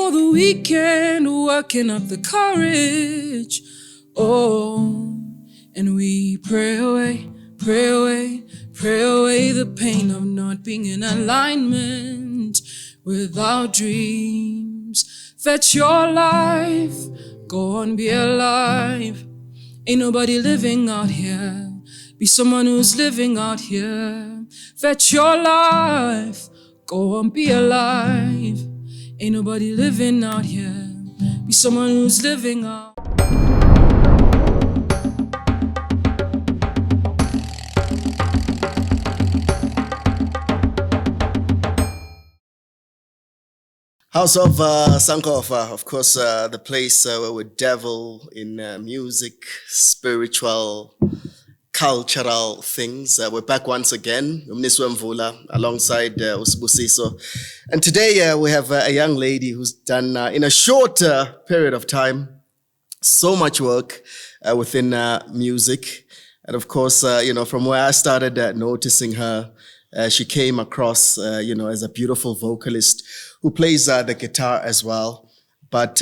for the weekend, working up the courage. Oh, and we pray away, pray away, pray away the pain of not being in alignment with our dreams. Fetch your life, go on, be alive. Ain't nobody living out here. Be someone who's living out here. Fetch your life, go on, be alive. Ain't nobody living out here. Be someone who's living out. House of Sankofa, of course, the place where we devil in music, spiritual, cultural things. We're back once again, Umniswa Mvula, alongside Usibusiso. And today we have a young lady who's done, in a short period of time, so much work within music. And of course, from where I started noticing her, she came across, as a beautiful vocalist who plays the guitar as well. But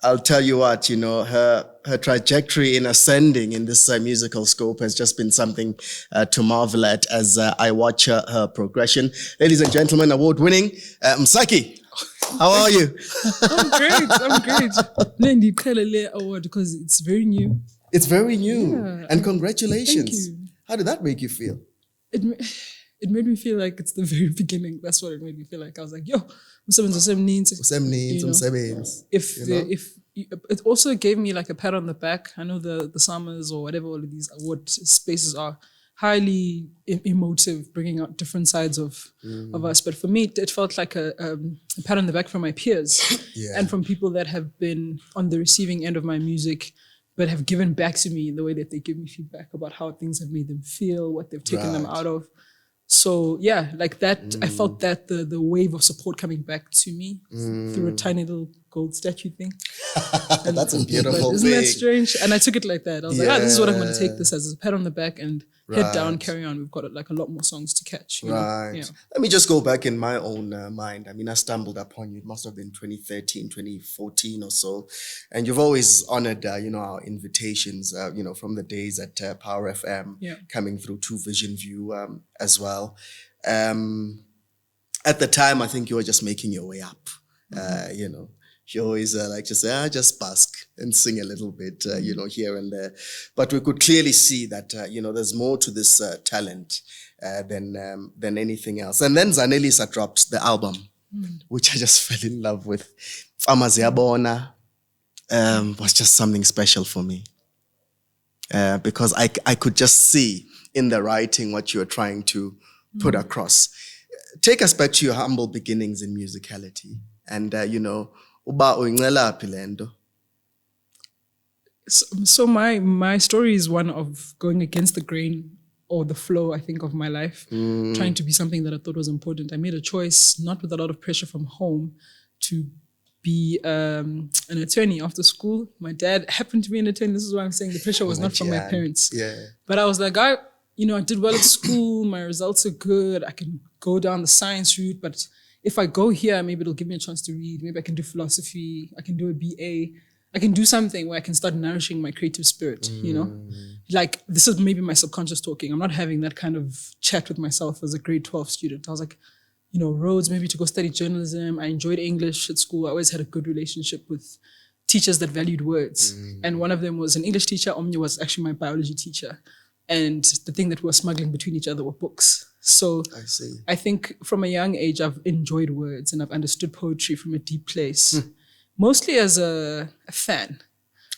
I'll tell you what, her trajectory in ascending in this musical scope has just been something to marvel at as I watch her progression. Ladies and gentlemen, award-winning Msaki. How are you? I'm great. Nendi Pelele Award because it's very new. It's very new. Yeah. And congratulations. Thank you. How did that make you feel? It made me feel like it's the very beginning. That's what it made me feel like. I was like, yo, it also gave me like a pat on the back. I know the summers or whatever all of these award spaces are highly emotive, bringing out different sides of us. But for me, it felt like a pat on the back from my peers and from people that have been on the receiving end of my music, but have given back to me in the way that they give me feedback about how things have made them feel, what they've taken them out of. So yeah, like that, I felt that the wave of support coming back to me through a tiny little gold statue thing. And that's a beautiful Isn't thing. that strange? And I took it like that. I was like, this is what I'm going to take this as a pat on the back and head down, carry on. We've got like a lot more songs to catch. You know? Yeah. Let me just go back in my own mind. I mean, I stumbled upon you. It must have been 2013, 2014 or so. And you've always honored, our invitations, from the days at Power FM, coming through to Vision View as well. At the time, I think you were just making your way up, You always like to say, just bask and sing a little bit, here and there. But we could clearly see that, there's more to this talent than anything else. And then Zanelisa dropped the album, which I just fell in love with. Amaziabona was just something special for me because I could just see in the writing what you were trying to put across. Take us back to your humble beginnings in musicality and, So my story is one of going against the grain or the flow, I think, of my life, trying to be something that I thought was important. I made a choice, not with a lot of pressure from home, to be an attorney after school. My dad happened to be an attorney. This is why I'm saying the pressure was not from my parents. Yeah. But I was like, I did well at school. My results are good. I can go down the science route, but if I go here, maybe it'll give me a chance to read. Maybe I can do philosophy. I can do a BA. I can do something where I can start nourishing my creative spirit, Like, this is maybe my subconscious talking. I'm not having that kind of chat with myself as a grade 12 student. I was like, Rhodes, maybe to go study journalism. I enjoyed English at school. I always had a good relationship with teachers that valued words. And one of them was an English teacher. Omni was actually my biology teacher. And the thing that we were smuggling between each other were books. So I think from a young age, I've enjoyed words and I've understood poetry from a deep place, mostly as a fan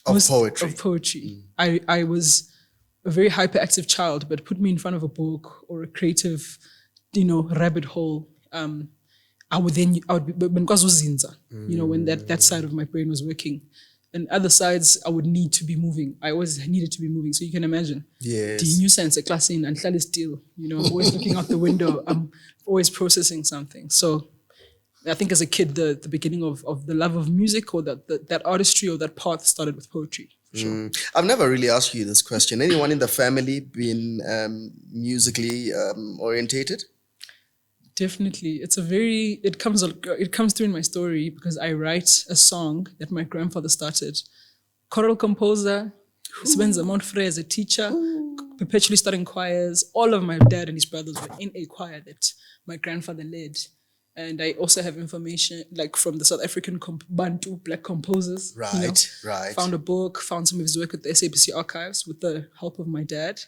of poetry. I was a very hyperactive child, but put me in front of a book or a creative, rabbit hole. I would be, when that side of my brain was working. And other sides, I would need to be moving. I always needed to be moving. So you can imagine. Yes. The new sense, a class in and still, I'm always looking out the window. I'm always processing something. So I think as a kid, the beginning of the love of music or that artistry or that path started with poetry. For sure. I've never really asked you this question. Anyone in the family been musically orientated? Definitely. It comes through in my story because I write a song that my grandfather started. Choral composer, spends Mount Frere as a teacher, perpetually starting choirs. All of my dad and his brothers were in a choir that my grandfather led. And I also have information like from the South African Bantu black composers. Right. Found a book, found some of his work at the SABC archives with the help of my dad.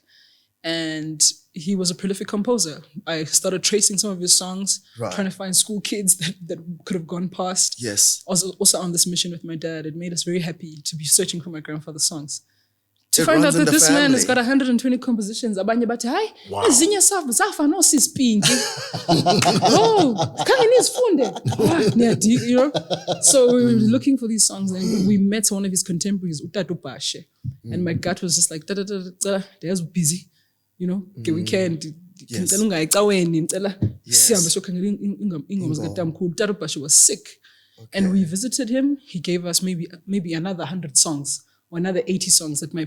And he was a prolific composer. I started tracing some of his songs, trying to find school kids that could have gone past. Yes. I was also on this mission with my dad. It made us very happy to be searching for my grandfather's songs. To It find runs out in that the this man has family. got 120 compositions. Abanye bathi, hayi, ezinye zafa no sispinki. Oh, khange nizifunde. You know? So we were looking for these songs and we met one of his contemporaries, Utatu Bashe. And my gut was just like, there's busy. You know, okay, weekend. Yes. Utatu Bashe was sick. And we visited him. He gave us maybe another 100 songs or another 80 songs that my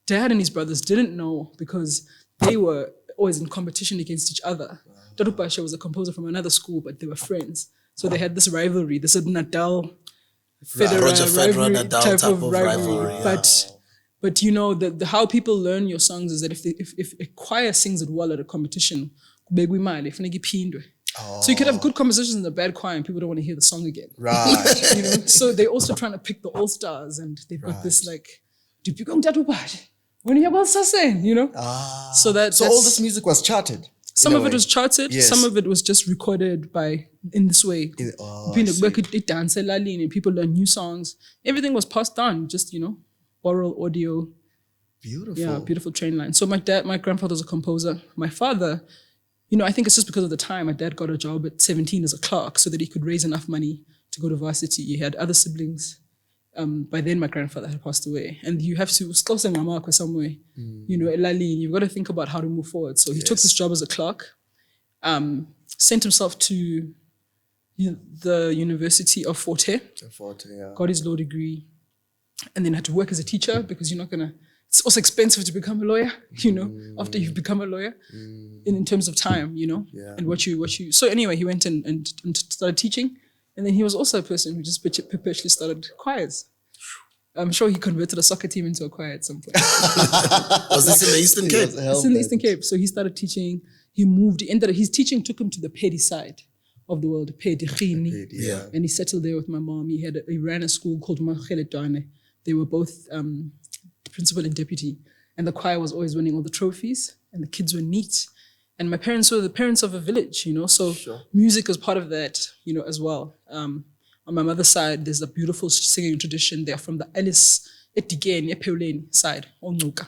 dad and his brothers didn't know because they were always in competition against each other. Tatu Bashe was a composer from another school, but they were friends. So they had this rivalry, this Nadal Roger Federer, rivalry, Nadal type of rivalry. But you know, the how people learn your songs is that if a choir sings it well at a competition, so you could have good compositions in a bad choir and people don't want to hear the song again. Right. You know? So they're also trying to pick the all-stars and they've got this like, when you saying, you know? So So all this music was charted. some of it was charted, Yes. some of it was just recorded in this way. And people learn new songs. Everything was passed on, just, you know, oral audio. Beautiful. Yeah, beautiful train line. So my grandfather was a composer. My father, you know, I think it's just because of the time. My dad got a job at 17 as a clerk so that he could raise enough money to go to varsity. He had other siblings. By then, my grandfather had passed away. And you have to, somewhere, you know, you've got to think about how to move forward. So he took this job as a clerk, sent himself to the University of Fort Hare, got his law degree, and then had to work as a teacher because you're not going to, it's also expensive to become a lawyer, you know, after you've become a lawyer in terms of time, you know, and what you, so anyway, he went and started teaching. And then he was also a person who just perpetually started choirs. I'm sure he converted a soccer team into a choir at some point. Was this in the Eastern Cape? It's in the Eastern Cape. So he started teaching, he moved, his teaching took him to the Pedi side of the world, Pedi. Yeah. And he settled there with my mom. He ran a school called Macheletwane. They were both principal and deputy. And the choir was always winning all the trophies and the kids were neat. And my parents were the parents of a village, you know, so music is part of that, you know, as well. On my mother's side, there's a beautiful singing tradition. They're from the Alice Etigeni side, Okay.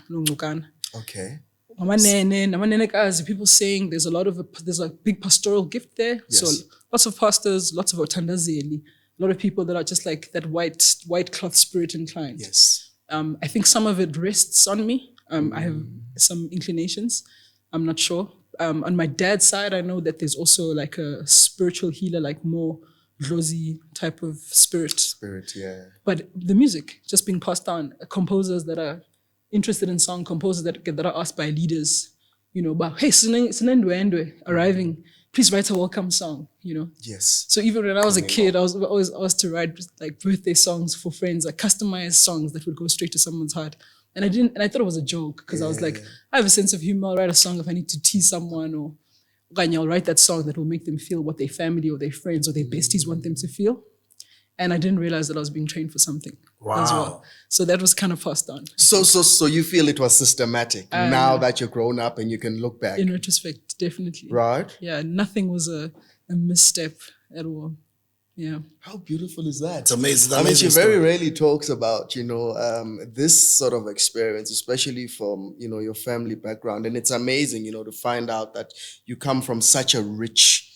People saying there's a big pastoral gift there. Yes. So lots of pastors, lots of otandazeli, a lot of people that are just like that white cloth spirit inclined. Yes. I think some of it rests on me. I have some inclinations. I'm not sure. On my dad's side, I know that there's also like a spiritual healer, like more rosy type of spirit. But the music just being passed down, composers that are interested in song, composers that are asked by leaders, you know, but hey, arriving, please write a welcome song, you know. Yes. So even when I was a kid, I was always asked to write like birthday songs for friends, like customized songs that would go straight to someone's heart. And I thought it was a joke because I was like, I have a sense of humor. I'll write a song if I need to tease someone, or I'll write that song that will make them feel what their family or their friends or their besties want them to feel. And I didn't realize that I was being trained for something as well. So that was kind of passed on. So you feel it was systematic now that you're grown up and you can look back. In retrospect, definitely. Right? Yeah, nothing was a misstep at all. Yeah. How beautiful is that? It's amazing. I mean, she very rarely talks about, you know, this sort of experience, especially from, you know, your family background. And it's amazing, you know, to find out that you come from such a rich,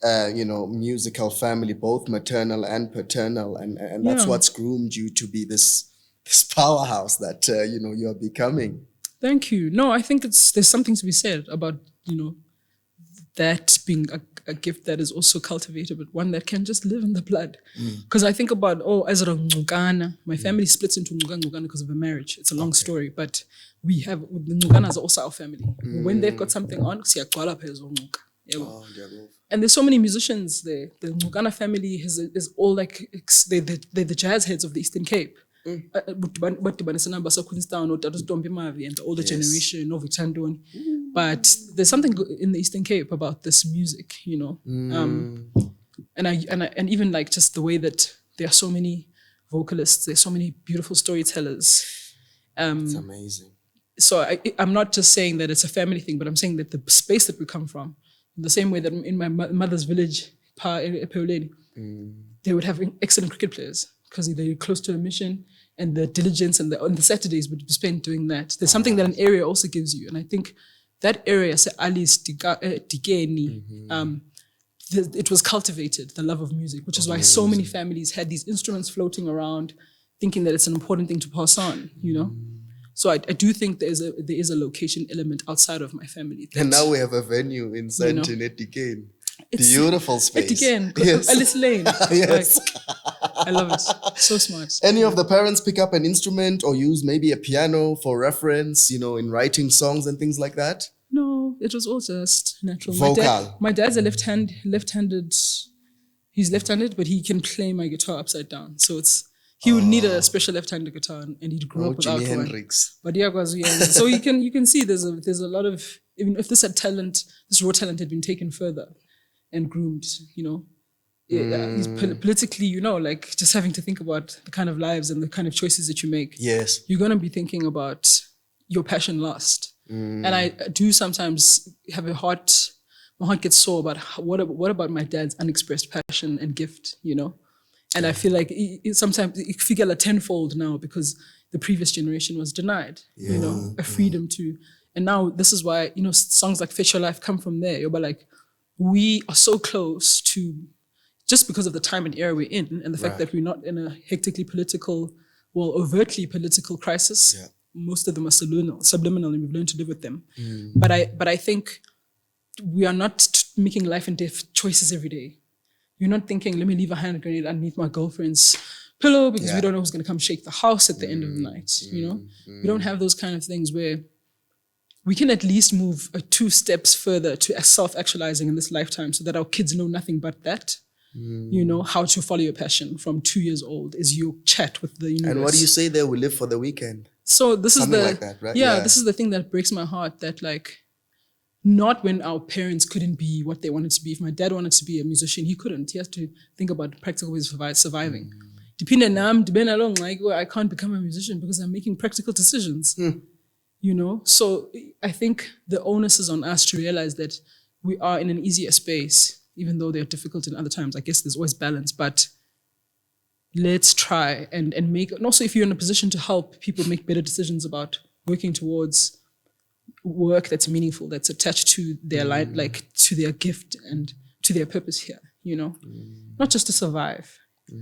you know, musical family, both maternal and paternal. And that's what's groomed you to be this powerhouse that, you know, you're becoming. Thank you. No, I think there's something to be said about, you know, that being a gift that is also cultivated, but one that can just live in the blood. Because I think about, Ezra Ngukana, my family splits into Ngukana because of a marriage. It's a long story, but we have, the Ngukanas are also our family. When they've got something on, and there's so many musicians there. The Ngukana family is all like, they're the jazz heads of the Eastern Cape. But Queenstown or Mavi and the older generation of Vichandon. But there's something in the Eastern Cape about this music, you know. And even like just the way that there are so many vocalists, there's so many beautiful storytellers. It's amazing. So I'm not just saying that it's a family thing, but I'm saying that the space that we come from, in the same way that in my mother's village, they would have excellent cricket players because they're close to a mission, and the diligence and on the Saturdays would be spent doing that. There's something that an area also gives you. And I think that area, Alice Digeni, it was cultivated, the love of music, which is why so many families had these instruments floating around, thinking that it's an important thing to pass on, you know? So I do think there is a location element outside of my family. And now we have a venue in Santin at Dikane. Beautiful space. Yes. Alice Lane. Yes. I love it. So smart. Any of the parents pick up an instrument or use maybe a piano for reference, you know, in writing songs and things like that? No, it was all just natural. Vocal. My dad's a left-handed. He's left-handed, but he can play my guitar upside down. So he would need a special left-handed guitar, and he'd grow up without Jimi one. Hendrix. But yeah, so you can see there's a lot of, even if this raw talent had been taken further and groomed, you know. He's politically, you know, like just having to think about the kind of lives and the kind of choices that you make. Yes. You're going to be thinking about your passion lost. And I do sometimes have my heart gets sore about what about my dad's unexpressed passion and gift, you know? And I feel like sometimes it figure tenfold now because the previous generation was denied, you know, a freedom to. And now this is why, you know, songs like Fetch Your Life come from there. But like, we are so close to, just because of the time and era we're in and the fact that we're not in a hectically political, well, overtly political crisis. Yeah. Most of them are subliminal, and we've learned to live with them. But I think we are not making life and death choices every day. You're not thinking, let me leave a hand grenade underneath my girlfriend's pillow because we don't know who's going to come shake the house at the end of the night, you know? We don't have those kind of things where we can at least move 2 steps further to self-actualizing in this lifetime so that our kids know nothing but that. You know, how to follow your passion from 2 years old is your chat with the universe. And what do you say there? We live for the weekend. So this Something is like that, right? Yeah, this is the thing that breaks my heart, that like, not when our parents couldn't be what they wanted to be. If my dad wanted to be a musician, he couldn't. He has to think about practical ways of surviving. I can't become a musician because I'm making practical decisions. You know? So I think the onus is on us to realize that we are in an easier space, even though they're difficult in other times. I guess there's always balance, but let's try and make, and also if you're in a position to help people make better decisions about working towards work that's meaningful, that's attached to their life, like to their gift and to their purpose here, you know, not just to survive.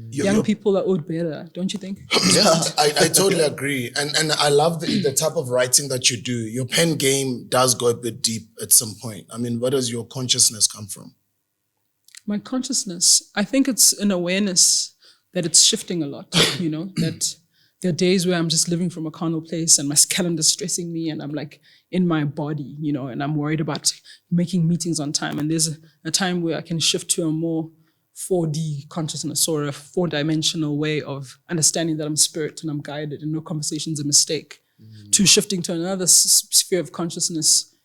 Young people are owed better, don't you think? Yeah, I totally agree. And I love the type of writing that you do. Your pen game does go a bit deep at some point. I mean, where does your consciousness come from? My consciousness, I think it's an awareness that it's shifting a lot, you know, that there are days where I'm just living from a carnal place and my calendar's stressing me and I'm like in my body, you know, and I'm worried about making meetings on time. And there's a time where I can shift to a more 4D consciousness or a 4-dimensional way of understanding that I'm spirit and I'm guided and no conversation's a mistake, to shifting to another sphere of consciousness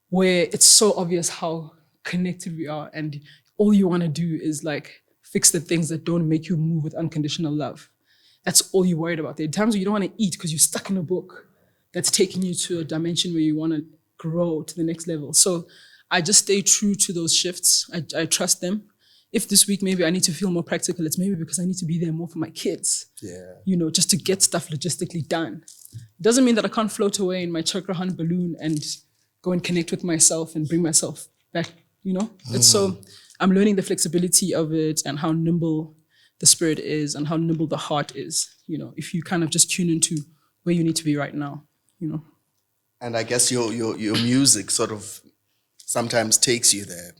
where it's so obvious how connected we are and all you want to do is like fix the things that don't make you move with unconditional love. That's all you're worried about. There are times where you don't want to eat because you're stuck in a book that's taking you to a dimension where you want to grow to the next level. So I just stay true to those shifts. I trust them. If this week maybe I need to feel more practical, it's maybe because I need to be there more for my kids. Yeah. You know, just to get stuff logistically done. It doesn't mean that I can't float away in my chakrahan balloon and go and connect with myself and bring myself back, you know? It's so, I'm learning the flexibility of it and how nimble the spirit is and how nimble the heart is, you know, if you kind of just tune into where you need to be right now, you know. And I guess your music sort of sometimes takes you there.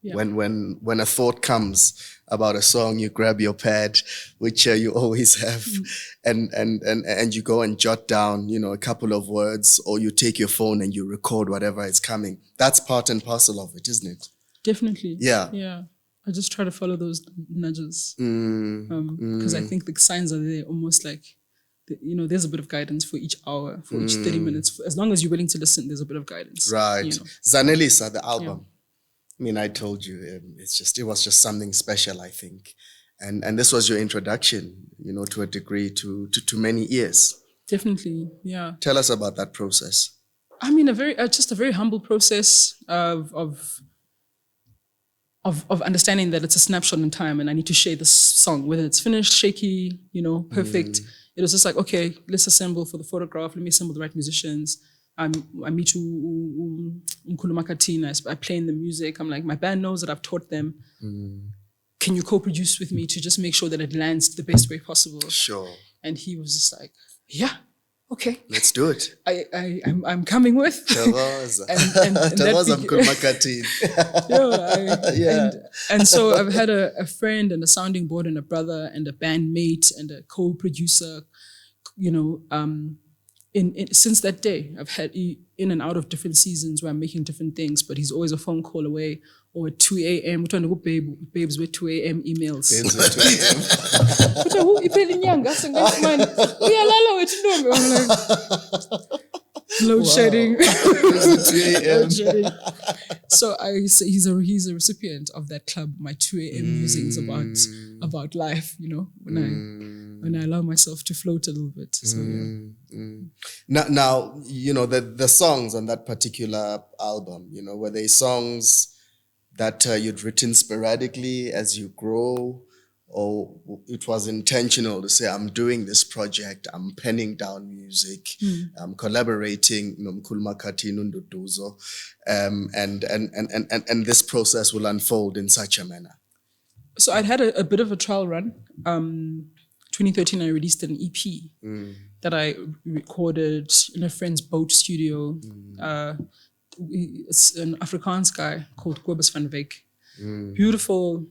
Yeah. When a thought comes about a song, you grab your pad, which you always have, and you go and jot down, a couple of words, or you take your phone and you record whatever is coming. That's part and parcel of it, isn't it? Definitely. Yeah. Yeah. I just try to follow those nudges because I think the signs are there, almost like, there's a bit of guidance for each hour, for each 30 minutes. As long as you're willing to listen, there's a bit of guidance. Right. Zanelisa, the album. I mean, I told you, it was just something special, I think. And this was your introduction, to a degree to many ears. Definitely, yeah. Tell us about that process. I mean, just a very humble process of understanding that it's a snapshot in time and I need to share this song, whether it's finished, shaky, perfect. It was just like, okay, let's assemble for the photograph. Let me assemble the right musicians. I meet I play in the music. I'm like, my band knows that I've taught them. Can you co-produce with me to just make sure that it lands the best way possible? Sure. And he was just like, yeah, okay. Let's do it. I'm coming with. And so I've had a friend and a sounding board and a brother and a bandmate and a co-producer, since that day. I've had in and out of different seasons where I'm making different things, but he's always a phone call away or at 2 a.m. We're trying to go babes with 2 a.m. emails. Load shedding. Load shedding. So I say he's a recipient of that club, my 2 a.m. musings about life, when I allow myself to float a little bit. So Now, the songs on that particular album, were they songs that you'd written sporadically as you grow, or it was intentional to say, I'm doing this project, I'm penning down music, I'm collaborating, and this process will unfold in such a manner? So I'd had a bit of a trial run. 2013, I released an EP that I recorded in a friend's boat studio. It's an Afrikaans guy called Kobus van Wyk. Beautiful,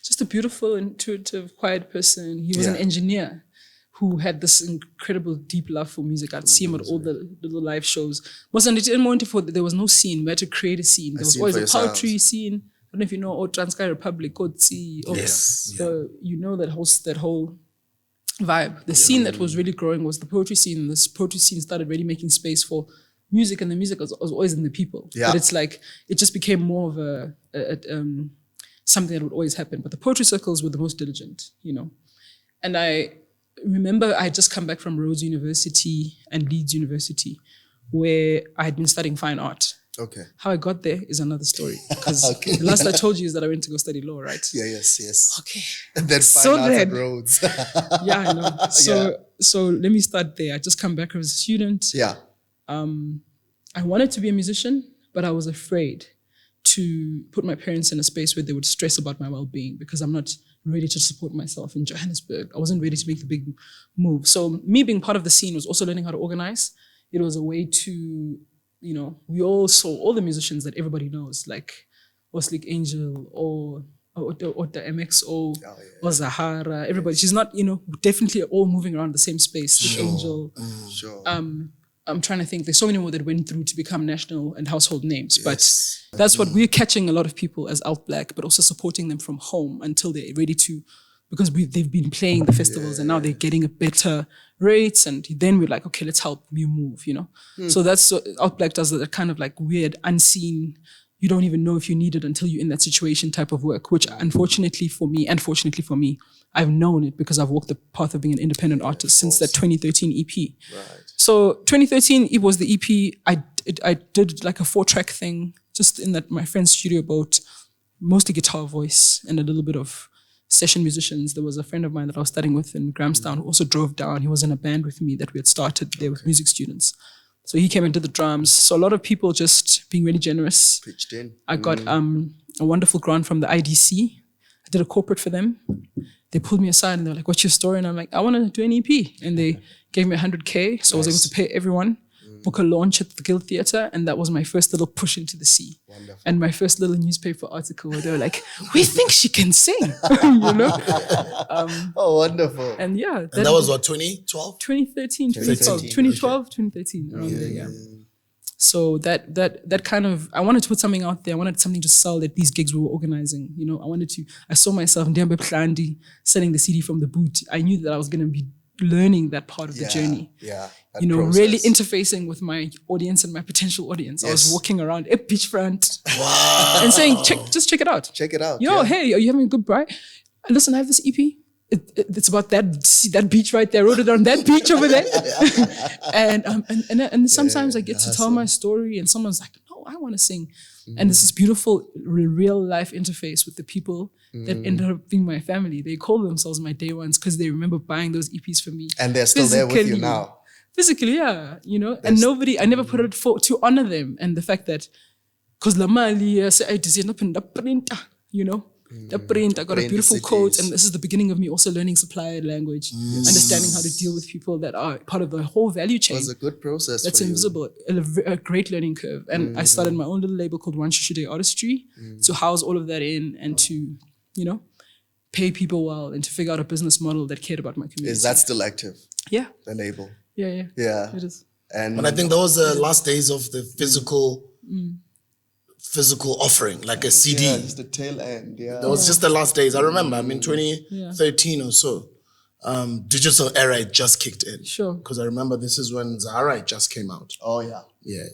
just a beautiful, intuitive, quiet person. He was an engineer who had this incredible deep love for music. I'd see him at all the little live shows. There was no scene. We had to create a scene. There was always a poetry scene. I don't know if you know, Transkei Republic, Kotsi. That whole vibe. The scene that was really growing was the poetry scene. And this poetry scene started really making space for music, and the music was always in the people. Yeah. But it's like, it just became more of a something that would always happen. But the poetry circles were the most diligent, And I remember I had just come back from Rhodes University and Leeds University, where I had been studying fine art. Okay. How I got there is another story. Because the last I told you is that I went to go study law, right? Yeah, yes. Okay. And then fine art at Rhodes. Yeah, I know. So let me start there. I just come back as a student. Yeah. I wanted to be a musician, but I was afraid to put my parents in a space where they would stress about my well-being because I'm not ready to support myself in Johannesburg. I wasn't ready to make the big move. So me being part of the scene was also learning how to organize. It was a way to, we all saw all the musicians that everybody knows, like Oslik Angel or the MXO or Zahara, everybody. She's not, definitely all moving around the same space. Sure. Angel. Sure. I'm trying to think. There's so many more that went through to become national and household names. But that's what we're catching a lot of people as Outblack, but also supporting them from home until they're ready to, because they've been playing the festivals and now they're getting a better rates. And then we're like, okay, let's help you move, So that's what Outblack does, that kind of like weird, unseen, you don't even know if you need it until you're in that situation type of work, which unfortunately for me, I've known it because I've walked the path of being an independent artist since that 2013 EP. Right. So 2013, it was the EP. I did like a 4-track thing, just in my friend's studio boat, mostly guitar, voice, and a little bit of session musicians. There was a friend of mine that I was studying with in Grahamstown who also drove down. He was in a band with me that we had started there with music students. So he came and did the drums. So a lot of people just being really generous. Pitched in. I got a wonderful grant from the IDC. I did a corporate for them. They pulled me aside and they're like, what's your story? And I'm like, I want to do an EP. And they gave me 100K. So I was able to pay everyone book a launch at the Guild Theatre, and that was my first little push into the sea. Wonderful. And my first little newspaper article where they were like, "We think she can sing," you know. Oh, wonderful. And yeah, And that was what, 2012? 2013, 2012, 2013, around there, yeah. So that kind of, I wanted to put something out there. I wanted something to sell at these gigs we were organizing. You know, I saw myself Ndembe Plandi selling the CD from the boot. I knew that I was going to be learning that part of the journey. Yeah. You know, really interfacing with my audience and my potential audience. I was walking around a beachfront and saying, just check it out. Check it out. Yo, hey, are you having a good bright? Listen, I have this EP. It's about that beach right there. I wrote it on that beach over there. and sometimes I get to tell my story and someone's like, no, I want to sing. And it's this beautiful real life interface with the people that ended up being my family. They call themselves my day ones because they remember buying those EPs for me. And they're still there with you now. Physically, yeah. You know, and I never put it to honor them. And the fact that, because la mali, I design up in the printer, you know. The print, I got a beautiful quote, and this is the beginning of me also learning supplier language, understanding how to deal with people that are part of the whole value chain. It was a good process. That's invisible, a great learning curve. And I started my own little label called One Shishude Artistry to house all of that in and to, you know, pay people well and to figure out a business model that cared about my community. Is that still active? Yeah. The label? Yeah. Yeah. It is. And I think that was the last days of the physical offering, like a CD. Yeah, it's the tail end. Yeah. That was just the last days. I remember, 2013 or so, digital era just kicked in. Sure. Because I remember this is when Zahara just came out. Oh, yeah. Yeah.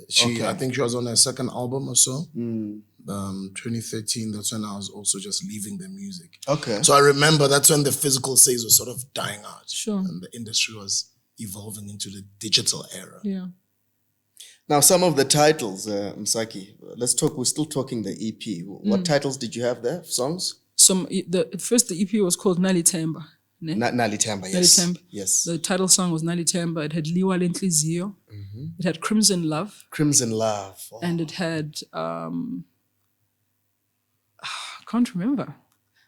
I think she was on her second album or so. 2013, that's when I was also just leaving the music. Okay. So I remember that's when the physical sales were sort of dying out. Sure. And the industry was evolving into the digital era. Yeah. Now, some of the titles, Msaki, we're still talking the EP. What titles did you have there, songs? The EP was called Nali Temba. Nali Temba, yes. Nali Temba. Yes. The title song was Nali Temba. It had Liwa Lentlizio. It had Crimson Love. Crimson Love. Oh. And it had, I can't remember.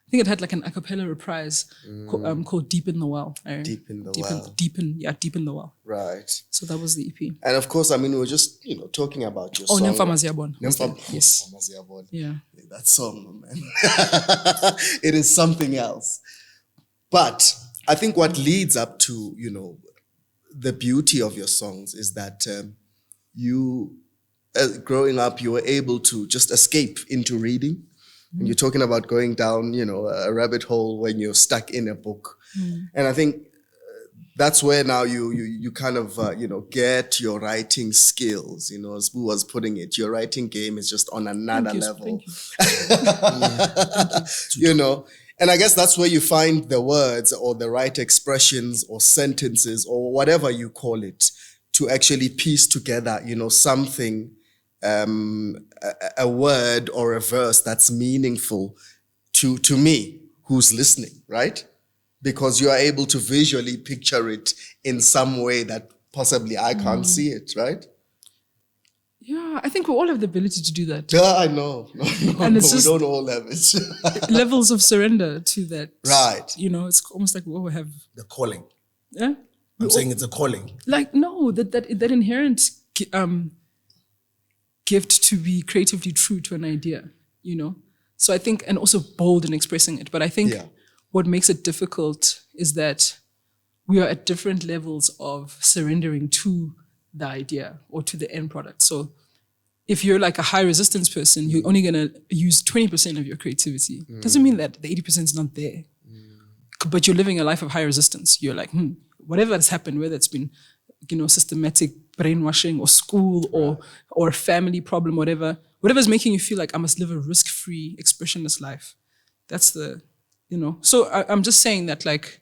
I think it had like an a cappella reprise called Deep in the Well. Deep in the Well. Deep in the Well. Right. So that was the EP. And of course, we were just, talking about your song. Nemfama Ziyabona. Yes. Nemfama Ziyabona. Yeah. That song, man. It is something else. But I think what leads up to, the beauty of your songs is that you, growing up, you were able to just escape into reading. And you're talking about going down, a rabbit hole when you're stuck in a book. And I think that's where now you kind of, get your writing skills, as Boo was putting it. Your writing game is just on another level. Thank you. And I guess that's where you find the words or the right expressions or sentences or whatever you call it to actually piece together, something, a word or a verse that's meaningful to me who's listening, right? Because you are able to visually picture it in some way that possibly I can't see it, right? Yeah, I think we all have the ability to do that. Yeah, I know. And it's just we don't all have it. levels of surrender to that. Right. It's almost like we all have the calling. Yeah. I'm saying it's a calling. Like, no, that inherent gift to be creatively true to an idea, So I think, and also bold in expressing it. But I think what makes it difficult is that we are at different levels of surrendering to the idea or to the end product. So if you're like a high resistance person, you're only going to use 20% of your creativity. Doesn't mean that the 80% is not there. But you're living a life of high resistance. You're like, whatever has happened, whether it's been, systematic brainwashing or school or a family problem, whatever's making you feel like I must live a risk-free, expressionless life. That's the, So I'm just saying that, like,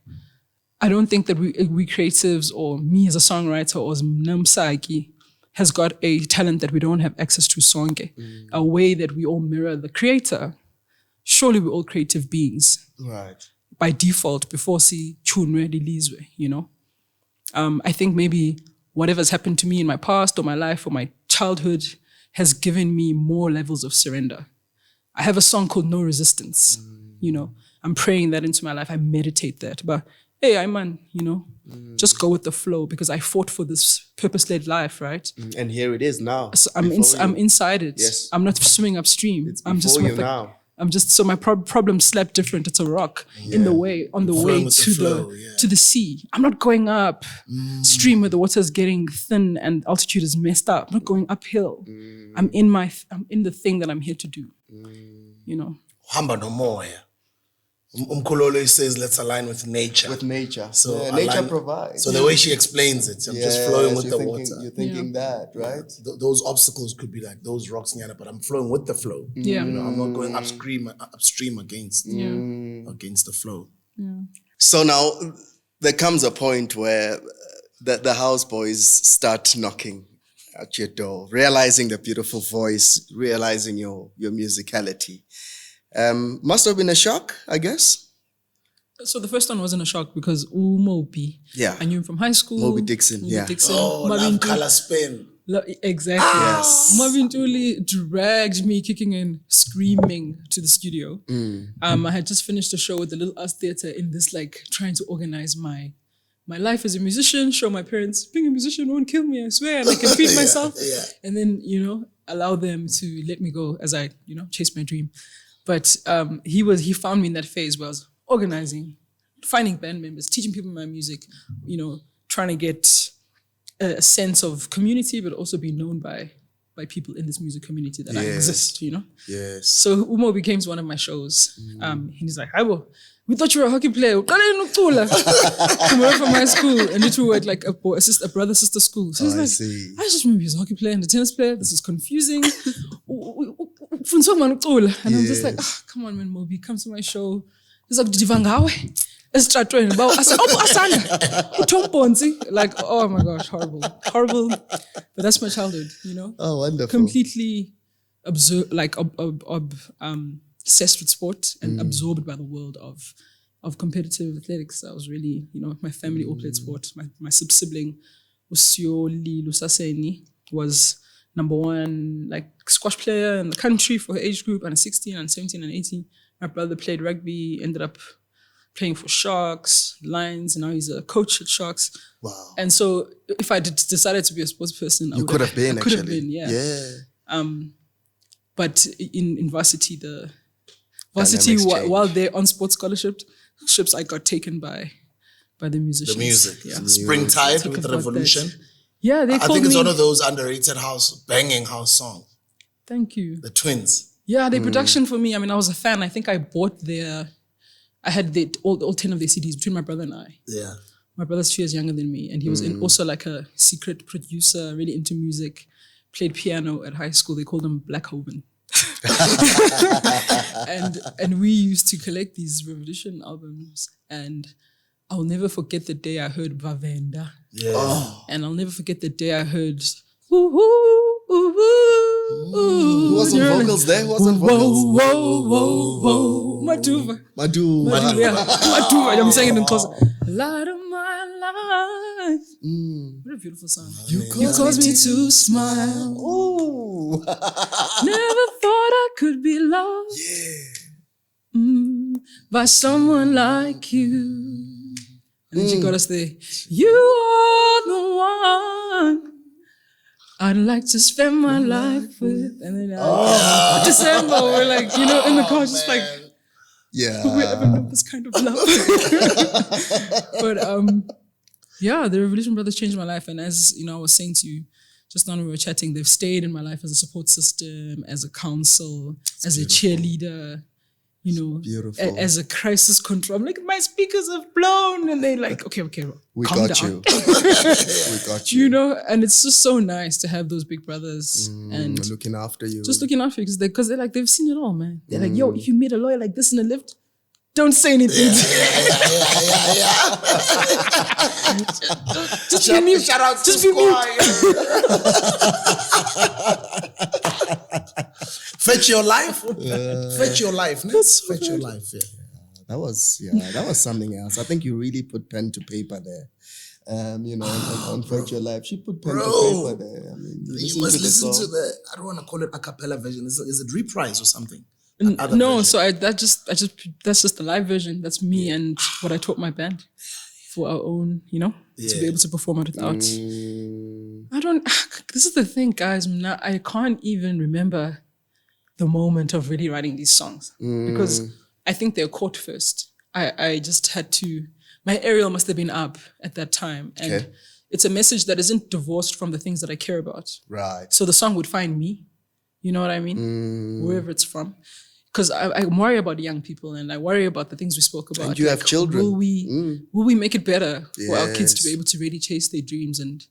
I don't think that we creatives or me as a songwriter or as namsaki has got a talent that we don't have access to sonke, a way that we all mirror the creator. Surely we're all creative beings. Right. By default, before see chunwe lilizwe, I think maybe whatever's happened to me in my past or my life or my childhood has given me more levels of surrender. I have a song called No Resistance, I'm praying that into my life. I meditate that. But hey, I'm man, just go with the flow because I fought for this purpose-led life, right? And here it is now. So I'm inside it. Yes. I'm not swimming upstream. It's I'm just before you with now. I'm just so my problem slept different. It's a rock on the way to the sea. I'm not going up stream where the water is getting thin and altitude is messed up. I'm not going uphill. I'm in the thing that I'm here to do. Hamba no moya. Umkhuleko says, let's align with nature. With nature. So nature provides. So the way she explains it, I'm just flowing with the water. You're thinking that, right? Those obstacles could be like those rocks, but I'm flowing with the flow. Yeah. I'm not going upstream against the flow. Yeah. So now there comes a point where the houseboys start knocking at your door, realizing the beautiful voice, realizing your musicality. Must have been a shock, I guess. So the first one wasn't a shock because Moby. Yeah. I knew him from high school. Moby Dixon. Oh, love color spin. Exactly. Yes. Marvin Dooley dragged me kicking and screaming to the studio. I had just finished a show with the Little Us Theatre in this trying to organize my life as a musician, show my parents being a musician won't kill me, I swear, and I can feed myself. Yeah. And then, allow them to let me go as I, chase my dream. But he found me in that phase where I was organizing, finding band members, teaching people my music, trying to get a sense of community, but also be known by people in this music community that I exist, Yes. So Umo became one of my shows. He's like, Aibo, we thought you were a hockey player. Come away from high school. And we were at a brother-sister school. So he's like, see. I just remember he was a hockey player and a tennis player. This is confusing. And I'm just like, come on, man, Moby, come to my show. He's like, did you I said, Asanda. Oh my gosh, horrible. But that's my childhood, Oh, wonderful. Completely obsessed with sport and absorbed by the world of competitive athletics. I was really, my family all played sport. My sibling, Asanda Lusaseni, was number one squash player in the country for her age group, under 16 and 17 and 18. My brother played rugby, ended up playing for Sharks, Lions, and now he's a coach at Sharks. Wow. And so if I decided to be a sports person, you could have been, could actually. have been, yeah. Yeah. But in varsity, while they're on sports scholarships, I got taken by the musicians. The music. Yeah. Springtide with the Revolution. Yeah, they called me. I think it's one of those underrated banging house songs. Thank you. The Twins. Yeah, their production for me, I was a fan. I think I bought I had all 10 of their CDs between my brother and I. Yeah. My brother's 2 years younger than me, and he was also a secret producer, really into music, played piano at high school. They called him Black Hoban. and we used to collect these Revolution albums, and I'll never forget the day I heard Vavenda. Yeah. Oh. And I'll never forget the day I heard ooh, ooh, ooh, ooh, ooh. Who was on vocals there? Who was on vocals? Whoa. Maduva. Yeah. Maduva. I'm saying it in close. Light of my life. What a beautiful song. You caused me to smile. Ooh. Never thought I could be loved. Yeah. By someone like you. And then she got us there. You are the one I'd like to spend my life with. And then December, we're in the car, just yeah. Who will ever know this kind of love? But the Revolution Brothers changed my life. And as I was saying to you just now when we were chatting, they've stayed in my life as a support system, as a counsel, as a cheerleader. Beautiful. As a crisis control. I'm like, my speakers have blown. And they're like, okay, we calm got down. you. We got you. And it's just so nice to have those big brothers and looking after you. Just looking after you because they're like, they've seen it all, man. They're like, yo, if you meet a lawyer like this in a lift, don't say anything. Just be mute. Shout out Just to be mute. Fetch your life. Fetch your life. Fetch your life. Yeah. That was something else. I think you really put pen to paper there. On Fetch Your Life. She put pen to paper there. You must listen to the, I don't want to call it a cappella version. Is it reprise or something? No, version. So that's just the live version. That's me and what I taught my band. for our own, to be able to perform it without. This is the thing, guys. I can't even remember the moment of really writing these songs because I think they're caught first. I just had to, my aerial must have been up at that time. And it's a message that isn't divorced from the things that I care about. Right. So the song would find me, you know what I mean? Wherever it's from. Because I worry about young people and I worry about the things we spoke about. And you have children. Will we make it better for our kids to be able to really chase their dreams and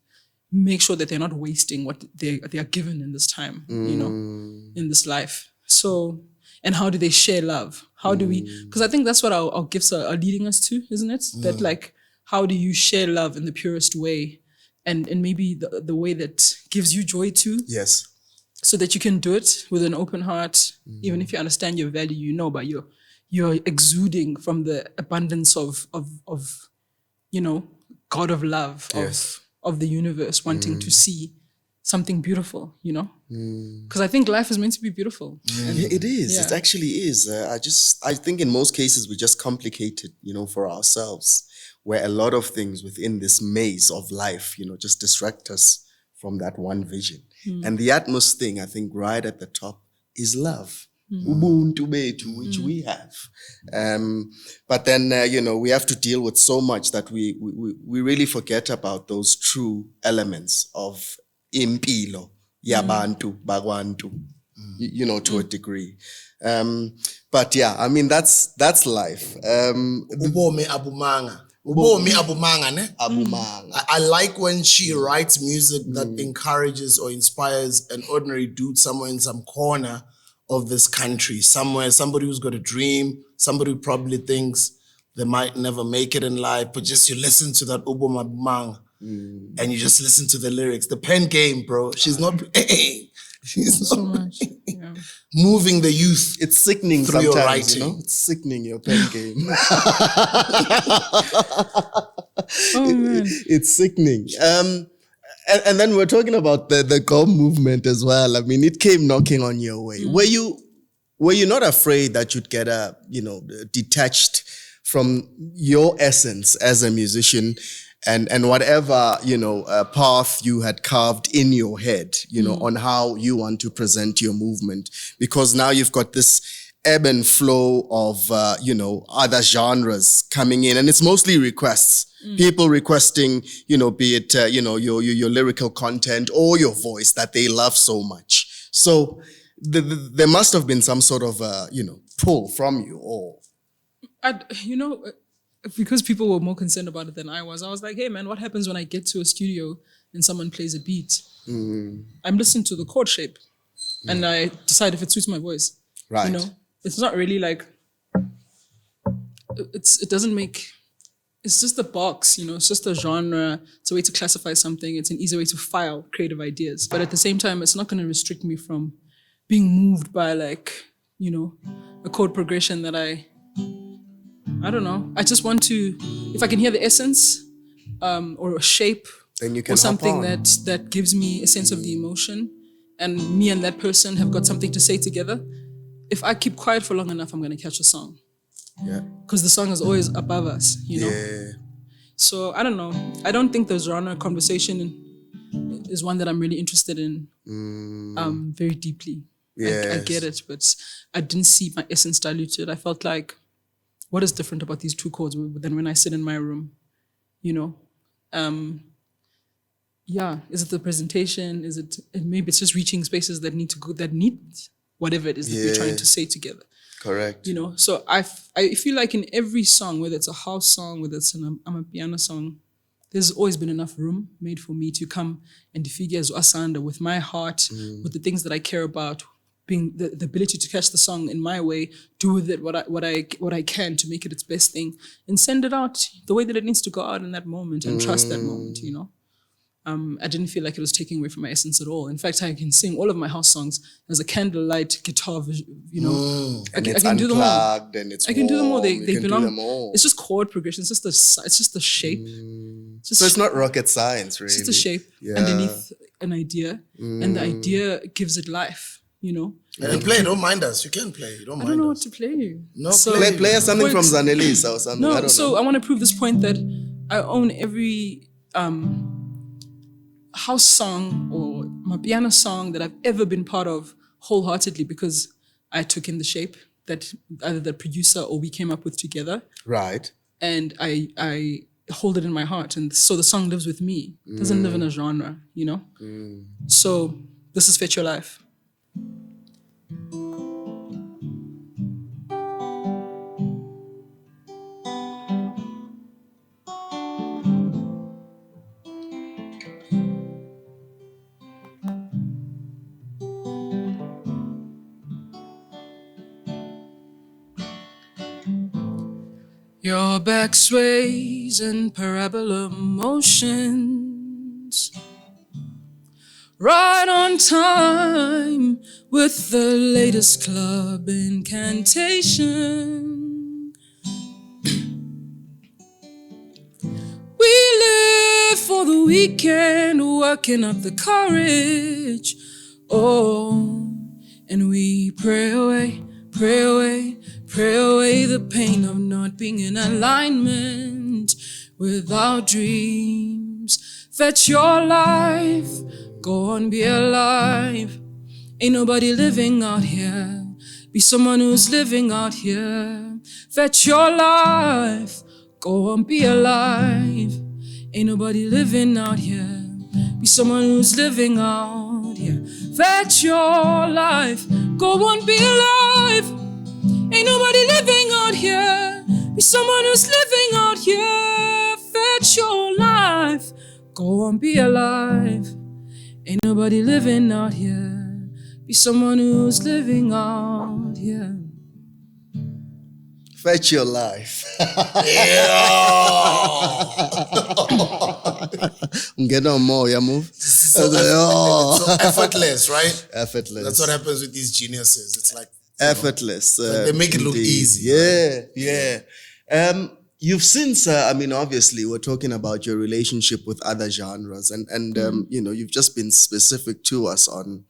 make sure that they're not wasting what they are given in this time, in this life. So, and how do they share love? How do we, because I think that's what our gifts are leading us to, isn't it? That like, how do you share love in the purest way and maybe the way that gives you joy too? Yes. So that you can do it with an open heart, even if you understand your value, but you're exuding from the abundance of God of love, of the universe, wanting to see something beautiful, because I think life is meant to be beautiful. Yeah, it is. It actually is. I think in most cases we just complicate it, for ourselves, where a lot of things within this maze of life, just distract us from that one vision. And the utmost thing, I think, right at the top is love. Ubuntu betu, which we have. But then, we have to deal with so much that we really forget about those true elements of impilo, yabantu, bagwantu, to a degree. But yeah, I mean, that's life. Ubomi abumanga. Ubomi abumanga, ne? Abumanga. I like when she writes music that encourages or inspires an ordinary dude somewhere in some corner of this country, somebody who's got a dream, somebody who probably thinks they might never make it in life, but just you listen to that Ubomi abumanga and you just listen to the lyrics. The pen game, bro. She's not playing. She's so much. Yeah. Moving the youth. It's sickening through sometimes, your writing. It's sickening, your pen game. Man. It's sickening. And then we're talking about the Go movement as well. I mean, it came knocking on your way. Were you not afraid that you'd get detached from your essence as a musician and whatever, path you had carved in your head, on how you want to present your movement? Because now you've got this ebb and flow of, other genres coming in, and it's mostly requests. People requesting, be it, your lyrical content or your voice that they love so much. So there must have been some sort of, pull from you or... because people were more concerned about it than I was like, hey man, what happens when I get to a studio and someone plays a beat? I'm listening to the chord shape and I decide if it suits my voice. Right. It's not really like, it doesn't make, it's just a box, it's just a genre. It's a way to classify something. It's an easy way to file creative ideas. But at the same time, it's not going to restrict me from being moved by like, a chord progression that I don't know. I just want to, if I can hear the essence or a shape then you can or something that gives me a sense of the emotion and me and that person have got something to say together, if I keep quiet for long enough, I'm going to catch a song. Yeah. Because the song is always above us, Yeah. So I don't know. I don't think the genre conversation is one that I'm really interested in very deeply. Yes. I get it, but I didn't see my essence diluted. I felt like, what is different about these two chords than when I sit in my room, is it the presentation? Is it, maybe it's just reaching spaces that need whatever it is that we're trying to say together. Correct. So I feel like in every song, whether it's a house song, whether it's an Amapiano song, there's always been enough room made for me to come and figure as Asanda with my heart, with the things that I care about, being the ability to catch the song in my way, do with it what I can to make it its best thing, and send it out the way that it needs to go out in that moment and trust that moment, I didn't feel like it was taking away from my essence at all. In fact, I can sing all of my house songs as a candlelight guitar, And I can do them all. And it's I can do them all. They belong. them all. It's just chord progression. It's just the shape. So it's not rocket science, really. It's just a shape underneath an idea, and the idea gives it life. And play, don't mind us. You can play. Don't mind us. I don't know what to play. No, so, play us something from Zanelisa or something. No, I don't know. I want to prove this point that I own every house song or Amapiano song that I've ever been part of wholeheartedly because I took in the shape that either the producer or we came up with together. Right. And I hold it in my heart. And so the song lives with me. It doesn't live in a genre, you know? So this is Fetch Your Life. Your back sways in parabola motions, right on time with the latest club incantation. We live for the weekend, working up the courage. Oh, and we pray away, pray away, pray away the pain of not being in alignment with our dreams. Fetch your life, go on, be alive. Ain't nobody living out here. Be someone who's living out here. Fetch your life, go on, be alive. Ain't nobody living out here. Be someone who's living out here. Fetch your life, go on, be alive. Ain't nobody living out here. Be someone who's living out here. Fetch your life, go on, be alive. Ain't nobody living out here. Be someone who's living out here. Fetch your life. Get on more, yeah, move. So effortless, right? Effortless. That's what happens with these geniuses. It's like effortless. they make it look easy. Yeah, right? Yeah. You've since, obviously, we're talking about your relationship with other genres, and you've just been specific to us on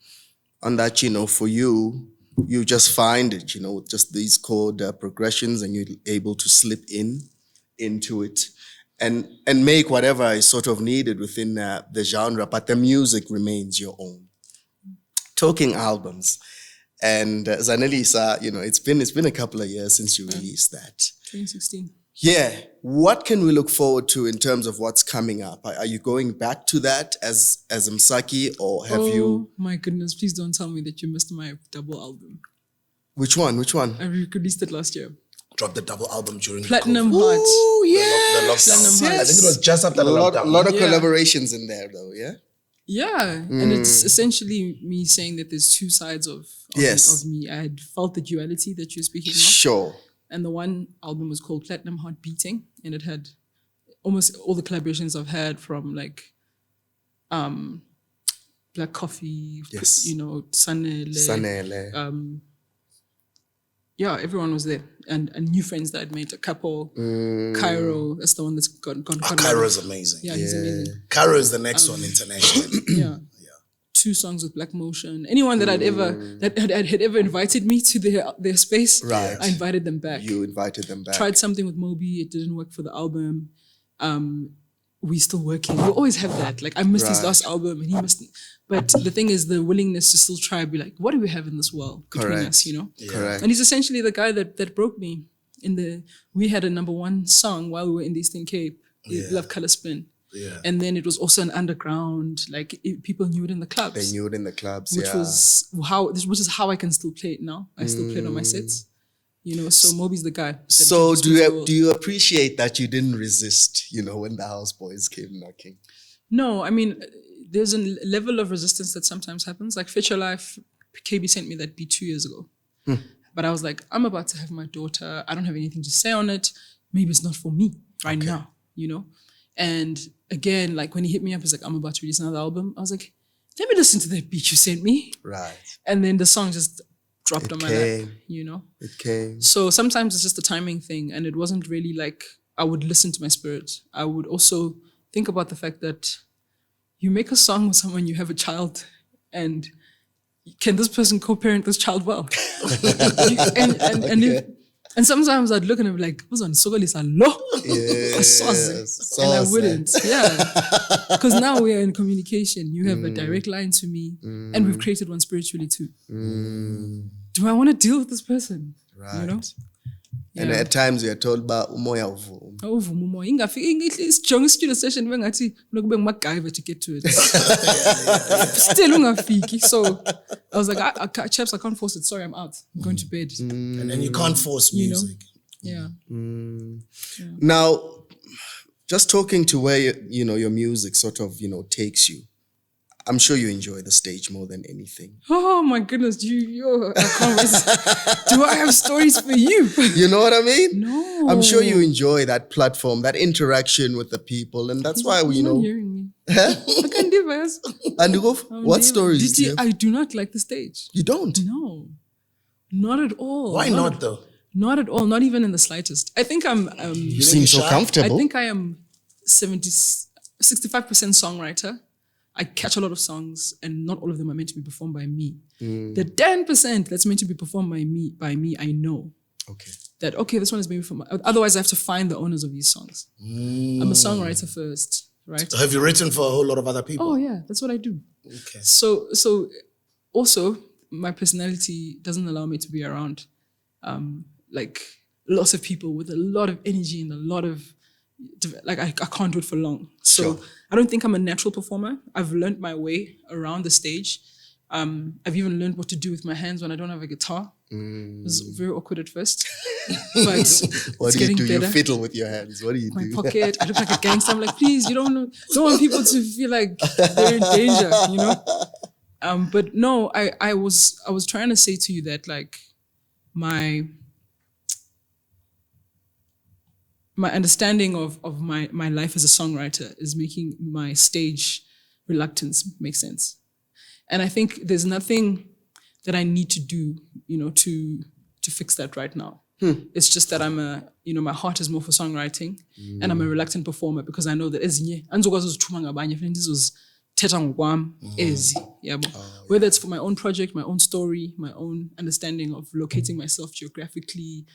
that. For you just find it, just these chord progressions, and you're able to slip into it, and make whatever is sort of needed within the genre, but the music remains your own. Talking albums. And Zanelisa, it's been a couple of years since you released that. 2016. Yeah. What can we look forward to in terms of what's coming up? Are you going back to that as Msaki, or have you? Oh my goodness, please don't tell me that you missed my double album. Which one? I released it last year. Dropped the double album during Platinumb. Oh, yeah. The lockdown. Platinumb. I think it was just after the lockdown. A lot of Yeah. collaborations in there, though, yeah? Yeah, and it's essentially me saying that there's two sides of me. I had felt the duality that you're speaking of. Sure. And the one album was called Platinumb Heart Beating, and it had almost all the collaborations I've had from like Black Coffee, Yes. Sanele. Yeah, everyone was there. And new friends that I'd made, a couple. Cairo, that's the one that's gone. Cairo is amazing. Yeah, he's amazing. Cairo is the next one internationally. Yeah. 2 songs with Black Motion. Anyone that had ever invited me to their space, Right. I invited them back. You invited them back. Tried something with Moby, it didn't work for the album. We still working. We always have that. Like I missed his Right. last album and he missed. But the thing is, the willingness to still try, be like, what do we have in this world between Correct. us? Correct. And he's essentially the guy that broke me. We had a #1 song while we were in the Eastern Cape, Love Color Spin. Yeah. And then it was also an underground, like people knew it in the clubs. They knew it in the clubs, Which is how I can still play it now. I still play it on my sets. So Moby's the guy. that So introduced me to do you appreciate that you didn't resist, when the houseboys came knocking? No, I mean, there's a level of resistance that sometimes happens. Like Fetch Your Life, KB sent me that beat 2 years ago. But I was like, I'm about to have my daughter. I don't have anything to say on it. Maybe it's not for me right now, And again, like when he hit me up, he's like, I'm about to release another album. I was like, let me listen to that beat you sent me. Right. And then the song just dropped on my lap, It came. So sometimes it's just a timing thing. And it wasn't really like I would listen to my spirit. I would also think about the fact that you make a song with someone, you have a child, and can this person co-parent this child well? And sometimes I'd look and I'd be like, what's on Sokolisa lo? Yes, And I wouldn't. Yeah. Because now we are in communication. You have a direct line to me. And we've created one spiritually too. Do I want to deal with this person? Right. You know? And Yeah. at times you're told about umoya uvu. Uvuma umoya. Isijonga studio session bengathi lokube ngumacgyver to get to it. Still ungafiki. So I was like, chaps, I can't force it. Sorry, I'm out. I'm going to bed. And then you can't force music. Yeah. Now, just talking to where your music sort of takes you. I'm sure you enjoy the stage more than anything. Oh my goodness, I can't resist. Do I have stories for you? You know what I mean? No. I'm sure you enjoy that platform, that interaction with the people, and that's why we He's not know. hearing me. I can't do this. And you go, what stories do you have? I do not like the stage. You don't? No, not at all. Why not though? Not at all. Not even in the slightest. I think I'm. You seem so comfortable. I think I am 65% songwriter. I catch a lot of songs, and not all of them are meant to be performed by me. The 10% that's meant to be performed by me, I know. Okay. That this one is maybe for otherwise I have to find the owners of these songs. I'm a songwriter first, right? Have you written for a whole lot of other people? Oh yeah, that's what I do. Okay. So also my personality doesn't allow me to be around like lots of people with a lot of energy and a lot of I can't do it for long. So Sure. I don't think I'm a natural performer. I've learned my way around the stage. I've even learned what to do with my hands when I don't have a guitar. It was very awkward at first, but What it's do you getting do? better. You fiddle with your hands. What do you My do? pocket. I look like a gangster. I'm like, please, you don't want people to feel like they're in danger, you know? But no, I was trying to say to you that like my understanding of my life as a songwriter is making my stage reluctance make sense. And I think there's nothing that I need to do, to fix that right now. It's just that my heart is more for songwriting and I'm a reluctant performer because I know that ezinye andizokwazi uzithuma ngabanye fanele ndizozithetha ngokwam ezi yabo. Whether it's for my own project, my own story, my own understanding of locating myself geographically,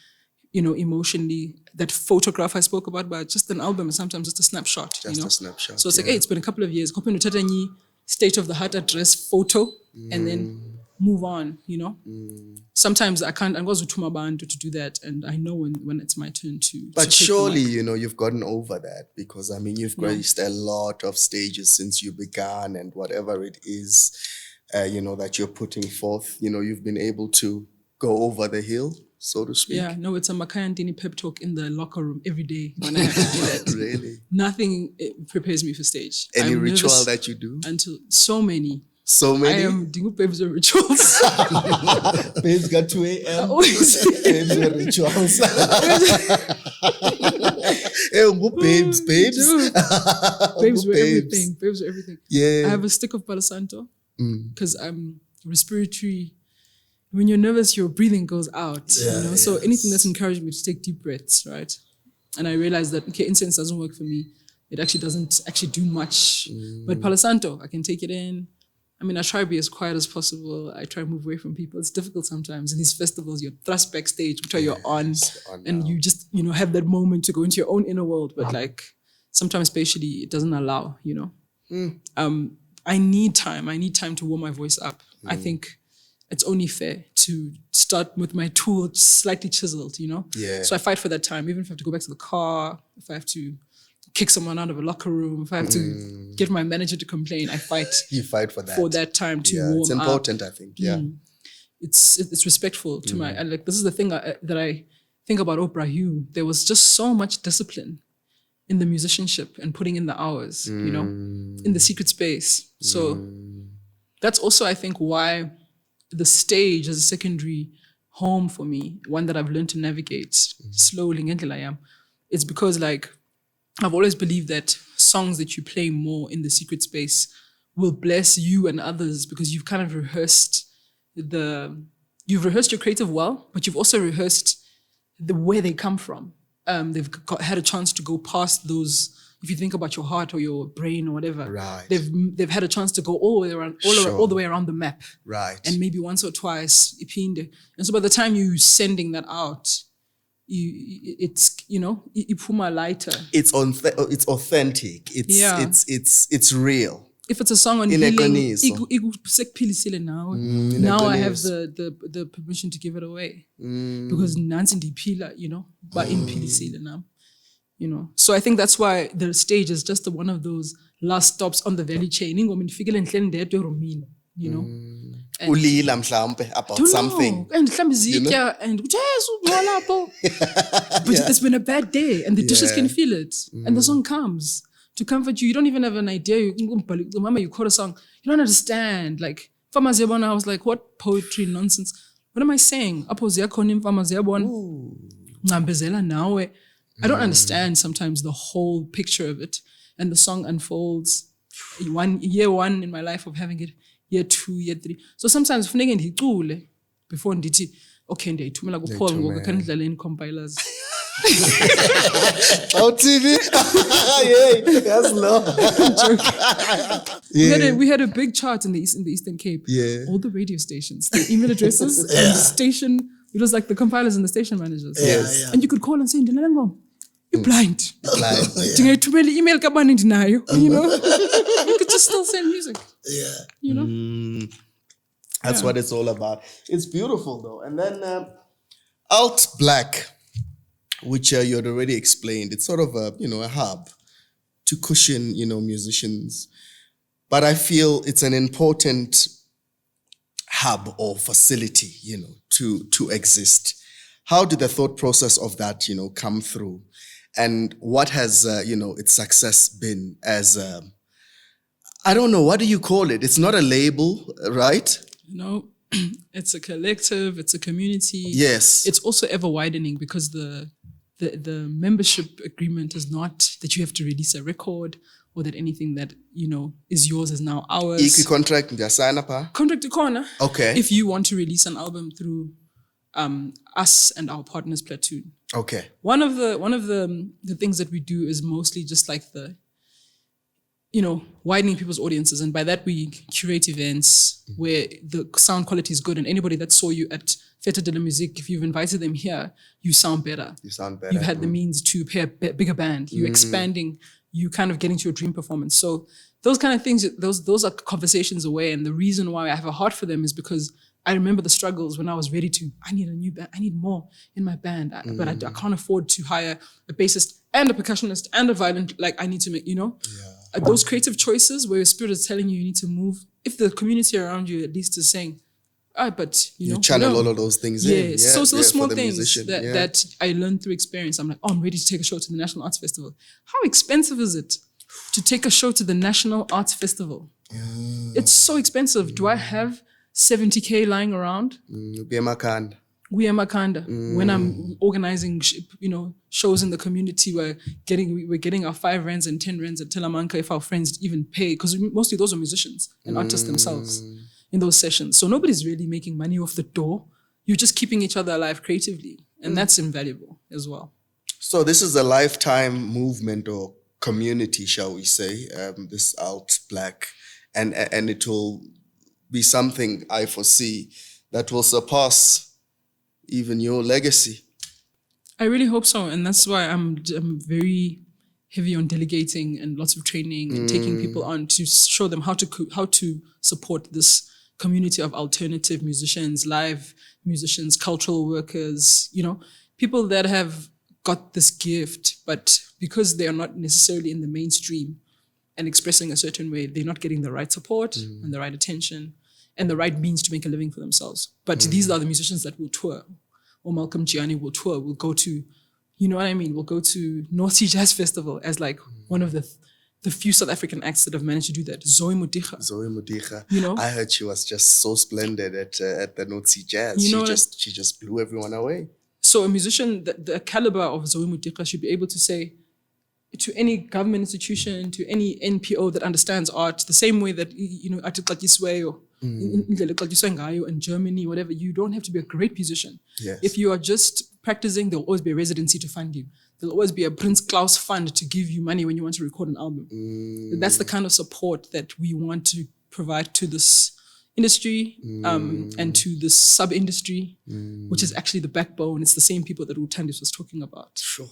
emotionally, that photograph I spoke about, but just an album is sometimes just a snapshot. Just a snapshot. So it's like, hey, it's been a couple of years. Kopendo uthatha enye state of the heart address photo and then move on, Sometimes I can't, I'm going to do that. And I know when it's my turn to. But to surely, you've gotten over that because, you've graced a lot of stages since you began and whatever it is, that you're putting forth, you've been able to go over the hill, so to speak. Yeah, no, it's a Makaya Ndini pep talk in the locker room every day when I have to do that. Really? Nothing prepares me for stage. Any I'm ritual nervous that you do? until so many. So many? I am doing babes with rituals. Babes got 2 a.m. Always. Babes with rituals. Babes. Dude. Babes with Babes. everything. Babes with everything. Yeah. I have a stick of Palo Santo because I'm respiratory. When you're nervous, your breathing goes out. So anything that's encouraged me to take deep breaths, right? And I realized that incense doesn't work for me. It actually doesn't do much. But Palo Santo, I can take it in. I try to be as quiet as possible. I try to move away from people. It's difficult sometimes. In these festivals, you're thrust backstage, which you're on and you just, have that moment to go into your own inner world. But sometimes spatially, it doesn't allow, I need time. I need time to warm my voice up. I think it's only fair to start with my tool slightly chiseled, Yeah. So I fight for that time, even if I have to go back to the car, if I have to kick someone out of a locker room, if I have to get my manager to complain, I fight. You fight for that. For that time to warm up. It's important, I think. Yeah. It's respectful to my, this is the thing that I think about Oprah Hugh. There was just so much discipline in the musicianship and putting in the hours, in the secret space. So that's also, I think, why the stage is a secondary home for me, one that I've learned to navigate slowly. It's because I've always believed that songs that you play more in the secret space will bless you and others because you've kind of rehearsed your creative well, but you've also rehearsed where they come from. They've had a chance to go past those. If you think about your heart or your brain or whatever, right. They've had a chance to go all the way around, all the way around the map, right? And maybe once or twice, and so by the time you're sending that out, it's iphuma lighter. It's authentic. It's real. If it's a song on healing, sekuphilisile nawe. Now I have the permission to give it away because nansi ndiphila, but imphilisile nam. So I think that's why the stage is just one of those last stops on the value chain. Ulila mhlambe about something. And and but it's been a bad day and the dishes can feel it. And the song comes to comfort you. You don't even have an idea. Mama, you quote a song. You don't understand. Like, I was like, what poetry nonsense? What am I saying? I don't understand sometimes the whole picture of it. And the song unfolds. Year one in my life of having it. Year 2, year 3. So sometimes before ndithi okay ndiyayithumela kuPaul ngoku kan idlale in compilers. TV. That's low. We had a big chart in the Eastern Cape. Yeah. All the radio stations, the email addresses, and the station. It was like the compilers and the station managers. Yes. And you could call and say, you're blind. Blind. Email kabani dinayo. You could just still send music. Yeah. That's what it's all about. It's beautiful though. And then Outblack, which you had already explained, it's sort of a hub to cushion, musicians. But I feel it's an important hub or facility, to exist. How did the thought process of that, come through? And what has, its success been as, I don't know, what do you call it? It's not a label, right? No, it's a collective, it's a community. Yes. It's also ever widening because the membership agreement is not that you have to release a record or that anything that, is yours is now ours. Contract to corner. Okay. If you want to release an album through us and our partners Platoon. Okay. One of the things that we do is mostly just like widening people's audiences. And by that we curate events where the sound quality is good and anybody that saw you at Fête de la Musique, if you've invited them here, you sound better. You've had the means to pay a bigger band. You're expanding, you kind of getting to your dream performance. So those kind of things, those are conversations away. And the reason why I have a heart for them is because I remember the struggles when I was ready to, I need a new band, I need more in my band, but I can't afford to hire a bassist and a percussionist and a violin, like I need to make, those creative choices where your spirit is telling you need to move. If the community around you at least is saying, but you channel all of those things in. Yeah, so those small things that I learned through experience. I'm like, I'm ready to take a show to the National Arts Festival. How expensive is it to take a show to the National Arts Festival? It's so expensive. Do I have 70K lying around? We are Makanda. When I'm organizing, shows in the community, we're getting our 5 rands and 10 rands at Talamanca if our friends even pay, because mostly those are musicians and artists themselves in those sessions. So nobody's really making money off the door. You're just keeping each other alive creatively, and that's invaluable as well. So this is a lifetime movement or community, shall we say? This Outblack, and it will be something I foresee that will surpass even your legacy. I really hope so, and that's why I'm very heavy on delegating and lots of training and taking people on to show them how to support this community of alternative musicians, live musicians, cultural workers, people that have got this gift, but because they are not necessarily in the mainstream and expressing a certain way, they're not getting the right support and the right attention and the right means to make a living for themselves. But these are the musicians that will tour. Or Malcolm Gianni will tour. We'll go to, we'll go to North Sea Jazz Festival as like one of the few South African acts that have managed to do that. Zoe Modiga. I heard she was just so splendid at the North Sea Jazz. She just blew everyone away. So a musician, the caliber of Zoe Modiga should be able to say to any government institution, to any NPO that understands art, the same way that, Atikatiswe or in Germany, whatever, you don't have to be a great musician. Yes. If you are just practicing, there'll always be a residency to fund you. There'll always be a Prince Klaus fund to give you money when you want to record an album. That's the kind of support that we want to provide to this industry and to the sub-industry, which is actually the backbone. It's the same people that Utandis was talking about. Sure.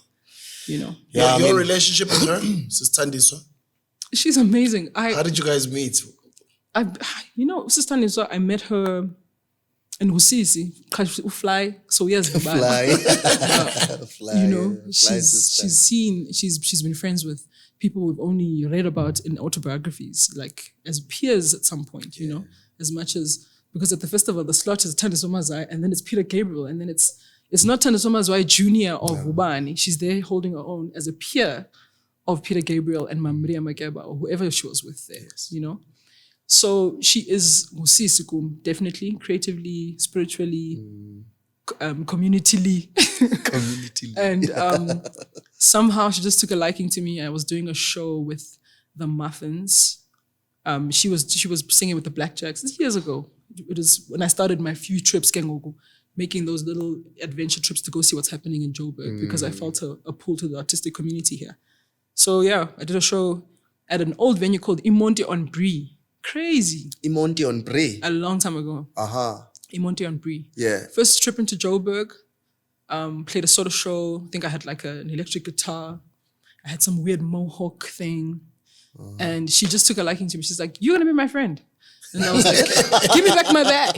You know? Yeah, your relationship with her, Sister Tandiswa? She's amazing. How did you guys meet? Sister Tandiswa, I met her in Husisi, fly. So yes, Fly. you know, she's been friends with people we've only read about in autobiographies, like as peers at some point, you know, as much as, because at the festival, the slot is Thandiswa Mazai, and then it's Peter Gabriel, and then it's not Thandiswa Mazai Jr. of Ubani. She's there holding her own as a peer of Peter Gabriel and Mamria Makeba, or whoever she was with there, you know. So she is Musisikum, definitely, creatively, spiritually, communitily. And somehow she just took a liking to me. I was doing a show with the Muffins. She was singing with the Blackjacks. This years ago. It was when I started my few trips, making those little adventure trips to go see what's happening in Joburg because I felt a pull to the artistic community here. So yeah, I did a show at an old venue called Imonti on Brie. Crazy. Imonti on Brie. A long time ago. Imonti on Brie. Yeah. First trip into Joburg, played a sort of show. I think I had like an electric guitar. I had some weird mohawk thing. And she just took a liking to me. She's like, "You're going to be my friend." And I was like, "Give me back my bag."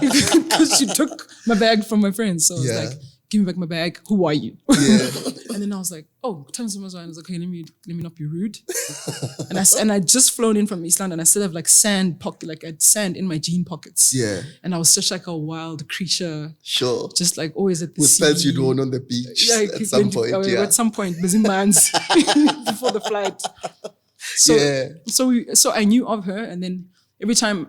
Because she took my bag from my friends. So I was like, "Give me back my bag. Who are you?" Yeah. And then I was like, "Oh, Thandiswa Mazai." I was like, "Okay, let me not be rude." and I just flown in from East London. I still have like sand I had sand in my jean pockets. Yeah. And I was such like a wild creature. Sure. Just like always at the with sea. pants you'd worn on the beach at some point. At some point, busy man's before the flight. So I knew of her, and then every time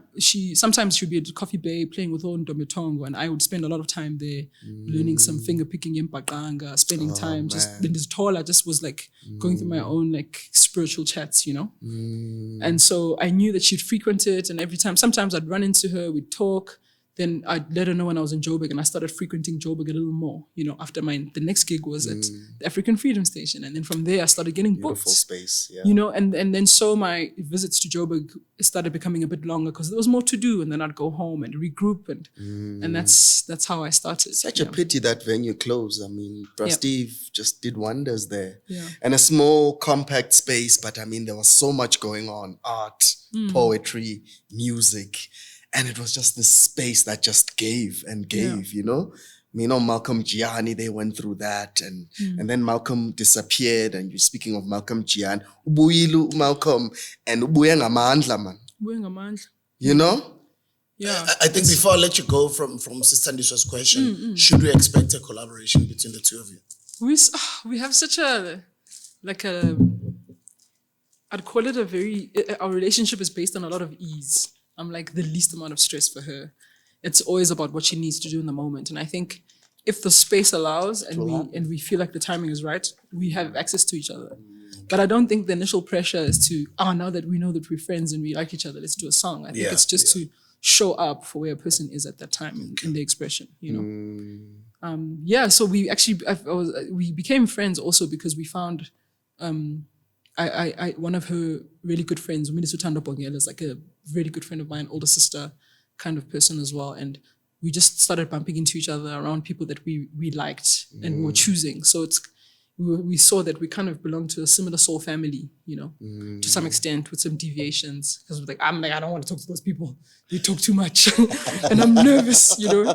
sometimes she'd be at Coffee Bay playing with Ondo Mitongo, and I would spend a lot of time there learning some finger picking in Pakanga, spending time just in this tall. I just was like going through my own like spiritual chats, you know. And so I knew that she'd frequent it, and sometimes I'd run into her, we'd talk. Then I'd let her know when I was in Joburg, and I started frequenting Joburg a little more, you know, after the next gig was at the African Freedom Station. And then from there, I started getting booked. Beautiful space, yeah. You know, and then so my visits to Joburg started becoming a bit longer because there was more to do. And then I'd go home and regroup, and that's how I started. Such a pity that venue closed. I mean, Steve just did wonders there. Yeah. And a small, compact space, but I mean, there was so much going on. Art, poetry, music. And it was just this space that just gave and gave, you know? You know, Malcolm Gianni, they went through that. And then Malcolm disappeared. And you're speaking of Malcolm Gianni. Ubuyilu Malcolm and Ubuya ngamandla, man. You know? Yeah. I think before I let you go from Sister Tandiswa's question, should we expect a collaboration between the two of you? We have such I'd call it our relationship is based on a lot of ease. I'm like the least amount of stress for her. It's always about what she needs to do in the moment. And I think if the space allows and we feel like the timing is right, we have access to each other. But I don't think the initial pressure is to, now that we know that we're friends and we like each other, let's do a song. I think it's just to show up for where a person is at that time in the expression, you know. So we actually, we became friends also because we found one of her really good friends, Uminisutando Bongela, is like a really good friend of mine, older sister kind of person as well. And we just started bumping into each other around people that we liked and we were choosing. So we saw that we kind of belonged to a similar soul family, you know, to some extent with some deviations. Because we're like, I don't want to talk to those people. They talk too much. And I'm nervous, you know.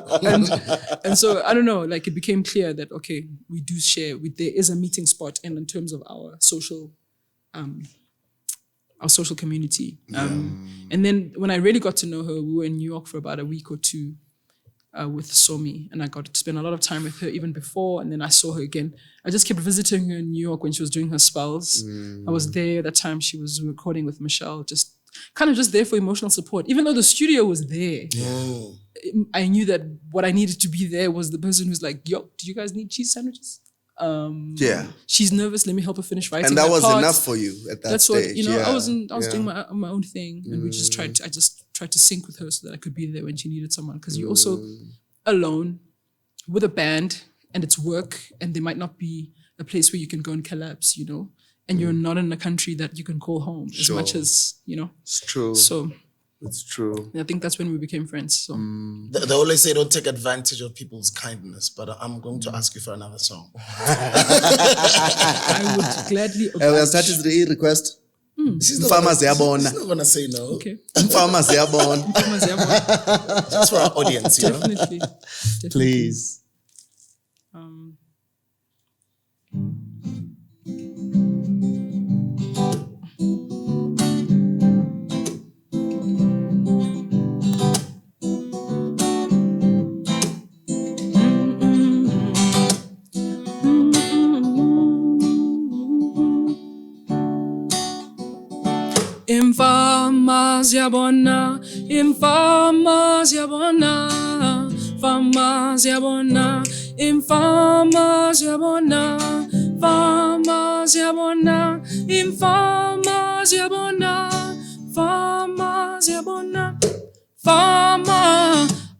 And so, I don't know, like it became clear that, okay, we do share, there is a meeting spot in terms of our social community. And then when I really got to know her, we were in New York for about a week or two with Somi, and I got to spend a lot of time with her even before, and then I saw her again. I just kept visiting her in New York when she was doing her spells. I was there at that time. She was recording with Michelle, just there for emotional support. Even though the studio was there, I knew that what I needed to be there was the person who's like, "Yo, do you guys need cheese sandwiches?" She's nervous. Let me help her finish writing. And that was part. Enough for you at that stage. What, you know, I was doing my own thing, and I just tried to sync with her so that I could be there when she needed someone. Because you're also alone with a band, and it's work, and there might not be a place where you can go and collapse, you know, and you're not in a country that you can call home as much as, you know. It's true. So It's true. I think that's when we became friends. So They always say don't take advantage of people's kindness, but I'm going to ask you for another song. I would gladly oblige. That is the request. She's not Farmers she's not gonna say no. Okay. Farmers born. Just for our audience, you know. Definitely. Please. Infamas yabona, infamas yabona, famas yabona, infamas yabona, famas yabona, infamas yabona, famas yabona, fama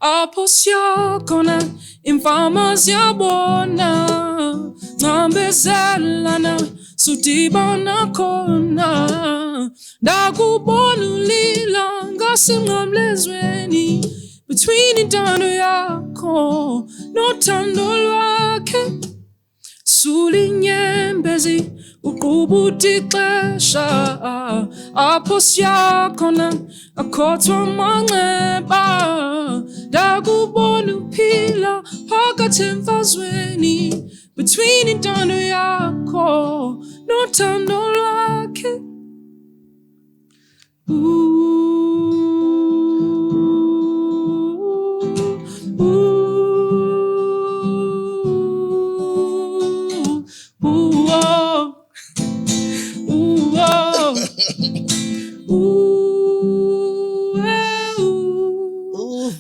aposya kona, infamas yabona, nambezelana, sutibana kona. Dakubonulila ngasemnqamlezweni between intando yakho nothando lwakhe sulinyembezi uqubuthi ixesha apho siyakhona akhothwa manxeba dakubona uphila phakathi emfazweni between intando yakho nothando lwakhe.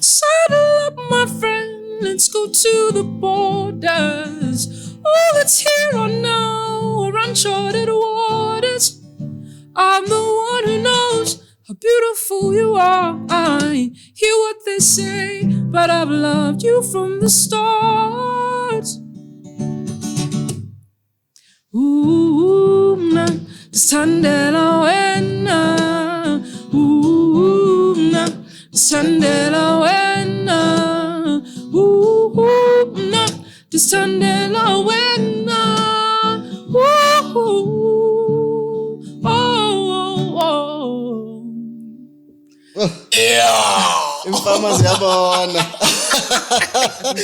Saddle up, my friend, let's go to the borders. All that's here or now are uncharted waters. I'm the one who knows how beautiful you are. I hear what they say, but I've loved you from the start. Ooh, na standela wena. Ooh, na standela wena. Ooh, na standela wena. Ooh. Yeah.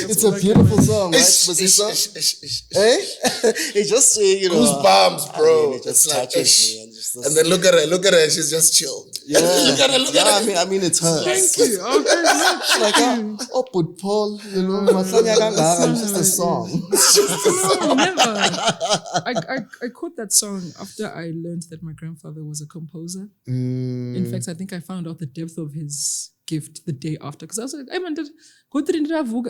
It's a beautiful song, right? Hey? It just, you know. Goosebumps, bro. It just It's like, touches me. and then look at her, she's just chilled. Yeah. look at her. I mean, it's her. Thank you. Okay, Like, but Paul, you know, it's just a song. No, never. I caught that song after I learned that my grandfather was a composer. In fact, I think I found out the depth of his gift the day after. Because I was like,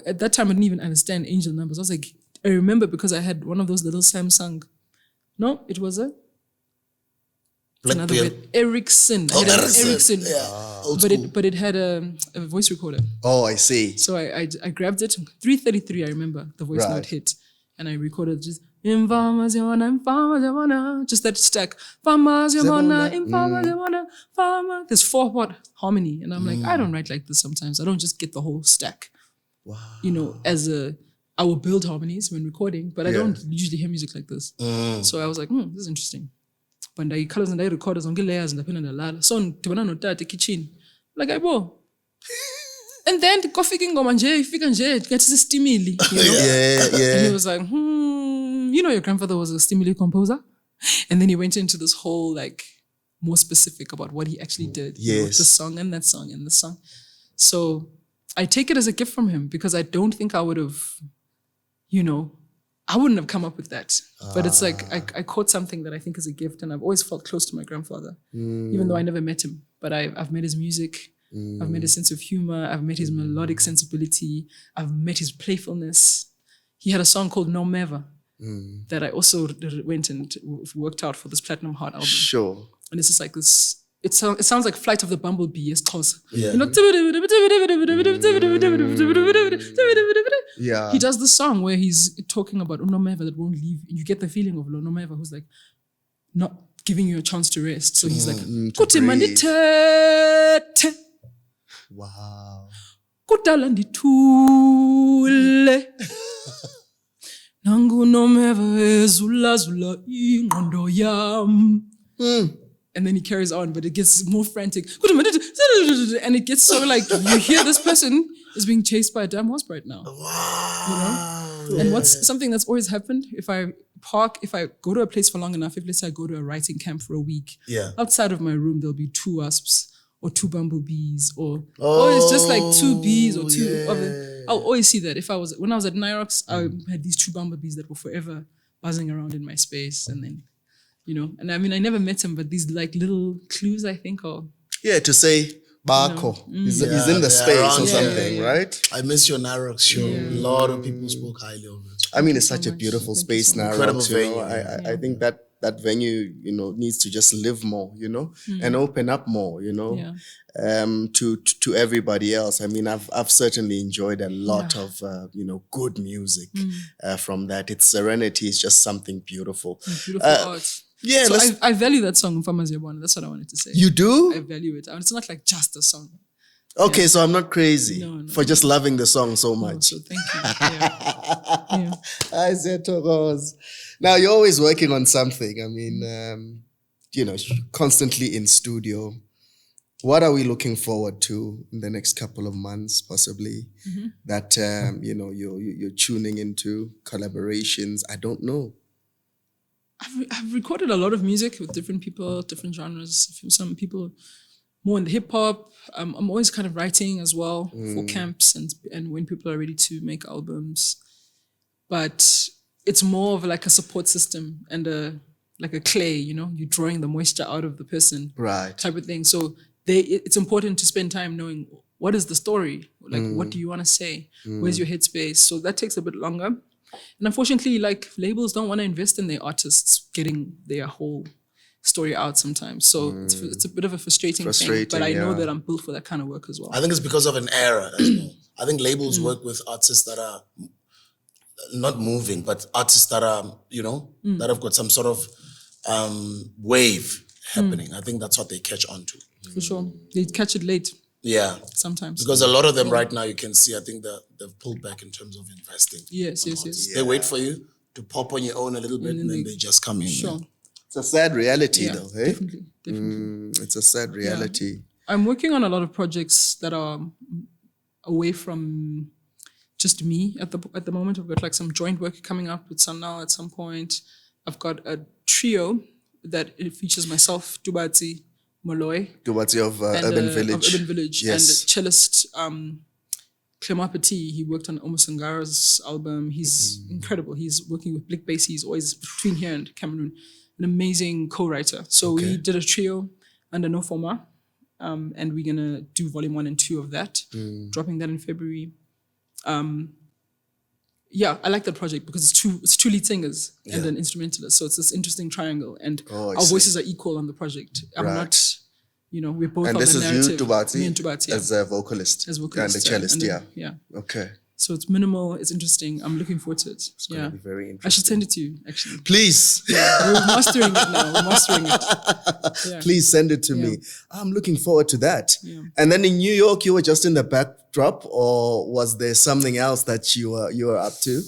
at that time I didn't even understand angel numbers. I was like, I remember because I had one of those little Samsung. No, it was a another word. Ericsson. I had an Ericsson. Yeah. But it had a voice recorder. Oh, I see. So I grabbed it. 333, I remember the voice note hit. And I recorded just Infamas Yamana, just that stack. Famas Yamana, Infamas Yamana, Fama. There's 4-part harmony. And I'm like, I don't write like this sometimes. I don't just get the whole stack. Wow. You know, I will build harmonies when recording, but I don't usually hear music like this. So I was like, this is interesting. But I colors and I record on layers and I put on a lot. So the kitchen. Like I bo. And then the coffee can go manje, it gets a stimuli. You know? Yeah. And he was like, you know, your grandfather was a stimuli composer. And then he went into this whole like more specific about what he actually did. Yes. He wrote the song and that song and the song. So I take it as a gift from him because I don't think I would have, you know, I wouldn't have come up with that. But it's like I caught something that I think is a gift, and I've always felt close to my grandfather, even though I never met him. But I've met his music, I've met his sense of humor, I've met his melodic sensibility, I've met his playfulness. He had a song called No Meva that I also went and worked out for this Platinumb Heart album. Sure. And it's just like this. It sounds like Flight of the Bumblebee. It's close. Yeah. You know, Yeah. he does the song where he's talking about Unomeva that won't leave. You get the feeling of Unomeva who's like not giving you a chance to rest. So he's like, Wow. Kudala ndithule. Nangu nomeva ezula zula ingqondo yam. And then he carries on, but it gets more frantic. And it gets so like, you hear this person is being chased by a damn wasp right now. Wow. You know? And what's something that's always happened, if I go to a place for long enough, if let's say I go to a writing camp for a week, outside of my room, there'll be 2 wasps or 2 bumblebees or it's just like 2 bees or 2 of it. I'll always see that. When I was at Nyrox, I had these 2 bumblebees that were forever buzzing around in my space. And then, you know, and I mean, I never met him, but these like little clues, I think, or... Yeah, to say, Barco, he's in the space or something, right? I miss your Nyrox show. A lot of people spoke highly of it. I mean, it's such a beautiful space, Nyrox. Incredible venue. venue. I think that venue, you know, needs to just live more, you know, and open up more, you know, to everybody else. I mean, I've certainly enjoyed a lot of, you know, good music from that. Its serenity is just something beautiful. Beautiful art. Yeah, so I value that song, Mfamaziyabona. That's what I wanted to say. You do? I value it. It's not like just a song. Okay, so I'm not crazy No. for just loving the song so much. So thank you. Yeah. I said to Rose. Now, you're always working on something. I mean, you know, constantly in studio. What are we looking forward to in the next couple of months, possibly, that, you know, you're tuning into collaborations? I don't know. I've recorded a lot of music with different people, different genres. Some people more in the hip hop. I'm always kind of writing as well for camps and when people are ready to make albums. But it's more of like a support system and like a clay, you know, you're drawing the moisture out of the person, right? Type of thing. So it's important to spend time knowing what is the story, like what do you want to say, where's your headspace. So that takes a bit longer. And unfortunately, like labels don't want to invest in their artists getting their whole story out sometimes. So it's a bit of a frustrating thing, but I know that I'm built for that kind of work as well. I think it's because of an era as well. I think labels work with artists that are not moving, but artists that are, you know, that have got some sort of wave happening. I think that's what they catch on to. For sure. They catch it late. Yeah. Sometimes. Because a lot of them right now, you can see, I think that they've pulled back in terms of investing. Yes. They wait for you to pop on your own a little bit and then they just come in. Sure. It's a sad reality though, hey? Definitely. It's a sad reality. Yeah. I'm working on a lot of projects that are away from just me at the moment. I've got like some joint work coming up with Sanal at some point. I've got a trio that it features myself, Duality, Molloy. Duality of Urban Village. Of Urban Village. Yes. And cellist Clement Petit. He worked on Omusangara's album. He's incredible. He's working with Blick Basie. He's always between here and Cameroon. An amazing co-writer. So we did a trio under No Forma. And we're going to do volume 1 and 2 of that. Dropping that in February. Yeah, I like that project because it's two lead singers and an instrumentalist. So it's this interesting triangle, and our voices are equal on the project. I'm not, you know, we're both on the narrative. And this is you, Duality, me and Duality, as a vocalist. As vocalist. And the cellist, yeah. Okay. So it's minimal, it's interesting. I'm looking forward to it. It's going to be very interesting. I should send it to you, actually. Please. Yeah, we're mastering it now. We're mastering it. Yeah. Please send it to me. I'm looking forward to that. Yeah. And then in New York, you were just in the backdrop, or was there something else that you were up to?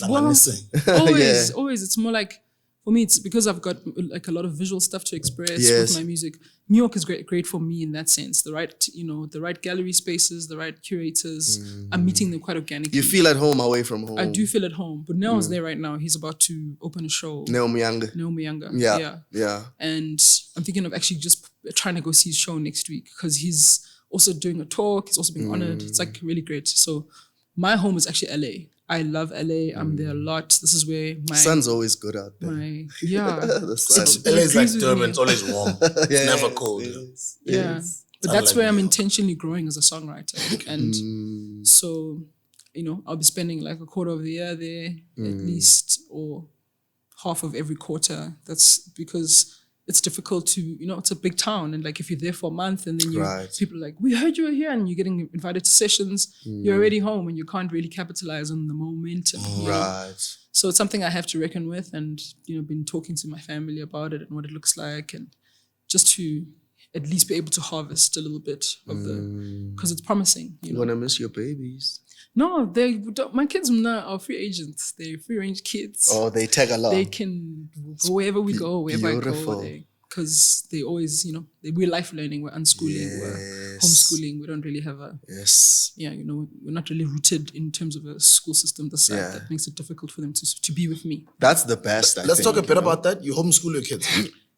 Well, always. It's more like, for me, it's because I've got like a lot of visual stuff to express with my music. New York is great for me in that sense. The right gallery spaces, the right curators. I'm meeting them quite organically. You feel at home away from home. I do feel at home. But Neo's there right now. He's about to open a show. Neo Muyanga. Yeah. And I'm thinking of actually just trying to go see his show next week because he's also doing a talk. He's also being honored. It's like really great. So my home is actually LA. I love LA. I'm there a lot. This is where my sun's always good out there. The sun. LA is like Durban. It's always warm. It's never cold. But that's where I'm intentionally growing as a songwriter. And so, you know, I'll be spending like a quarter of the year there at least, or half of every quarter. That's because it's difficult to, you know, it's a big town. And like if you're there for a month and then people are like, we heard you were here, and you're getting invited to sessions, you're already home and you can't really capitalize on the momentum. So it's something I have to reckon with, and, you know, been talking to my family about it and what it looks like, and just to at least be able to harvest a little bit of because it's promising. You're gonna miss your babies. No, my kids now are free agents. They're free range kids. Oh, they tag along. They can go wherever we go, wherever beautiful. I go. Because they always, we're life learning, we're unschooling, we're homeschooling. We don't really have we're not really rooted in terms of a school system this side that makes it difficult for them to be with me. That's the best. Let's talk a bit about that. You homeschool your kids.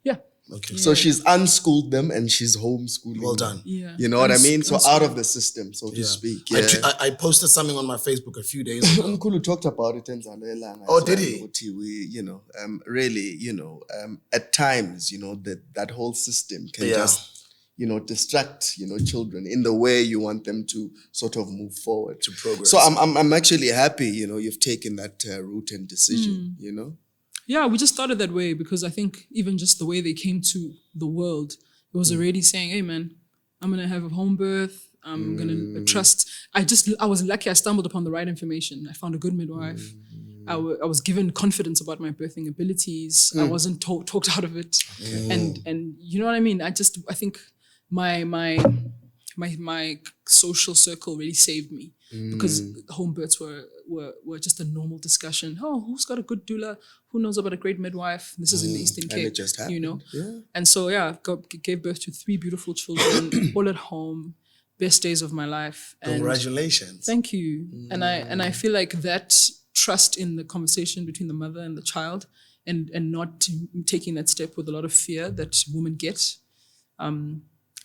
Yeah. Okay. So she's unschooled them and she's homeschooling. Well done. Yeah. You know what I mean? So out of the system, so to speak. Yeah. I posted something on my Facebook a few days ago. Nkulu talked about it in Zanelisa. Oh, did he? We, really, at times, that whole system can just, distract, children in the way you want them to sort of move forward. To progress. So I'm actually happy, you've taken that route and decision, Yeah, we just started that way because I think even just the way they came to the world, it was already saying, hey man, I'm going to have a home birth. I'm going to trust. I was lucky I stumbled upon the right information. I found a good midwife. I was given confidence about my birthing abilities. I wasn't talked out of it. And you know what I mean? I think my social circle really saved me because home births were just a normal discussion. Oh, who's got a good doula? Who knows about a great midwife? This is in the Eastern Cape, it just happened. Yeah. And so gave birth to 3 beautiful children, all at home. Best days of my life. And congratulations. Thank you. And I feel like that trust in the conversation between the mother and the child, and not taking that step with a lot of fear that women get.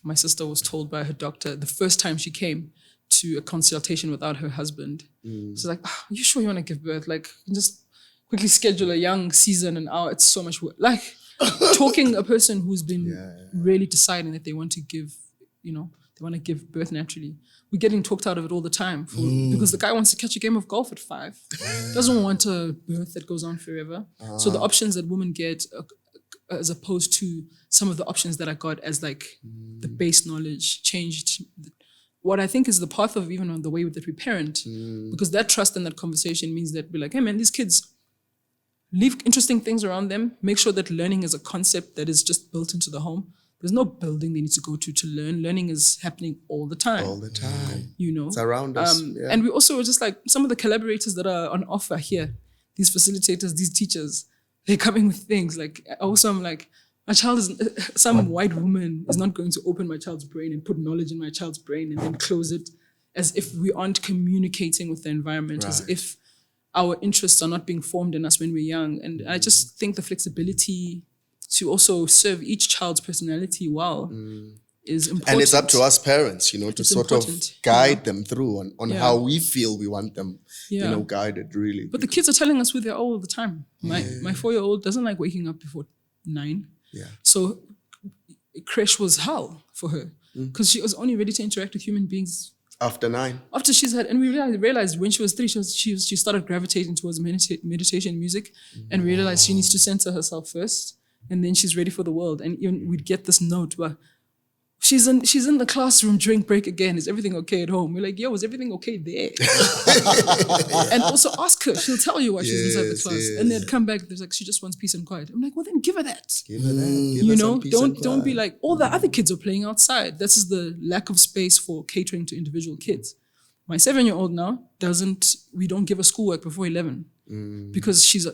My sister was told by her doctor the first time she came to a consultation without her husband. She's like, are you sure you want to give birth? Like, just quickly schedule a young season and it's so much work. Like, talking a person who's been really deciding that they want to give, they want to give birth naturally. We're getting talked out of it all the time because the guy wants to catch a game of golf at 5. Doesn't want a birth that goes on forever. So the options that women get as opposed to some of the options that I got as like the base knowledge changed what I think is the path of even on the way that we parent, because that trust and that conversation means that we're like, hey man, these kids, leave interesting things around them, make sure that learning is a concept that is just built into the home. There's no building they need to go to learn. Learning is happening all the time. All the time. It's around us. And we also are just like some of the collaborators that are on offer here, these facilitators, these teachers, they're coming with things like, also I'm like, my child is, some white woman is not going to open my child's brain and put knowledge in my child's brain and then close it, as if we aren't communicating with the environment, as if our interests are not being formed in us when we're young. And I just think the flexibility to also serve each child's personality well is important. And it's up to us parents, to sort of guide them through on how we feel we want them, guided really. But the kids are telling us who they are all the time. My 4-year-old doesn't like waking up before 9. Yeah. So creche was hell for her because she was only ready to interact with human beings after 9. After she's had, and we realized when she was 3, she started gravitating towards meditation music, and realized she needs to center herself first, and then she's ready for the world. And even we'd get this note where she's in the classroom during break again. Is everything okay at home? We're like, yo, is everything okay there? And also ask her. She'll tell you why she's inside the class. And they'd come back. There's like, she just wants peace and quiet. I'm like, well, then give her that. Give her that. Give her some peace and quiet. Don't be like, all the other kids are playing outside. This is the lack of space for catering to individual kids. My 7-year-old now we don't give her schoolwork before 11. Because she's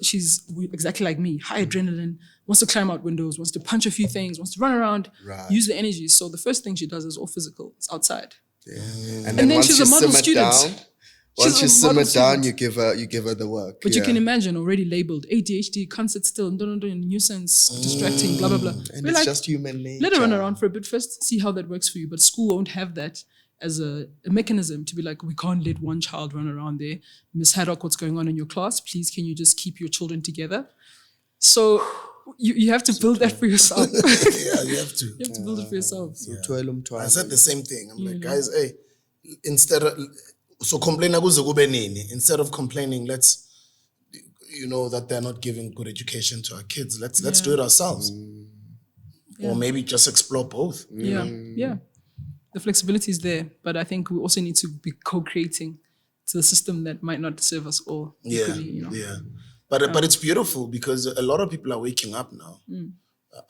exactly like me, high adrenaline, wants to climb out windows, wants to punch a few things, wants to run around, use the energy. So the first thing she does is all physical. It's outside. Yeah. And then she's a model student. Once she simmered down, you give her the work. But you can imagine already labeled ADHD, can't sit still, nuisance, distracting, blah, blah, blah. And it's just human nature. Let her run around for a bit first, see how that works for you. But school won't have that as a mechanism to be like, we can't let one child run around there. Miss Haddock, what's going on in your class? Please, can you just keep your children together? So you have to build that for yourself. Yeah, you have to. You have to build it for yourself. I said the same thing. I'm like, guys, hey, instead of complaining, let's, that they're not giving good education to our kids. Let's do it ourselves. Or maybe just explore both. Yeah. The flexibility is there, but I think we also need to be co-creating to the system that might not serve us all. Equally, But it's beautiful because a lot of people are waking up now.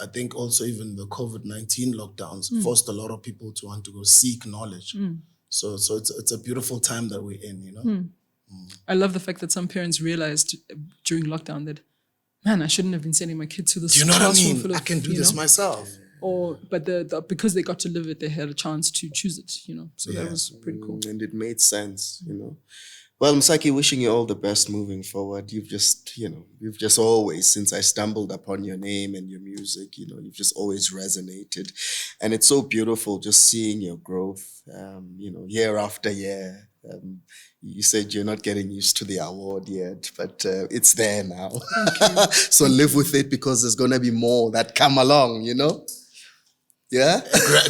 I think also even the COVID-19 lockdowns forced a lot of people to want to go seek knowledge. So it's a beautiful time that we're in, you know. I love the fact that some parents realized during lockdown that, man, I shouldn't have been sending my kid to this. Do you know what I classroom mean? full of, I can do you this know, myself. but because they got to live it, they had a chance to choose it, you know. So that was pretty cool. And it made sense, you know. Well, Msaki, wishing you all the best moving forward. You've just always, since I stumbled upon your name and your music, you know, you've just always resonated. And it's so beautiful just seeing your growth, you know, year after year. You said you're not getting used to the award yet, but it's there now. So live with it, because there's going to be more that come along, you know? Yeah?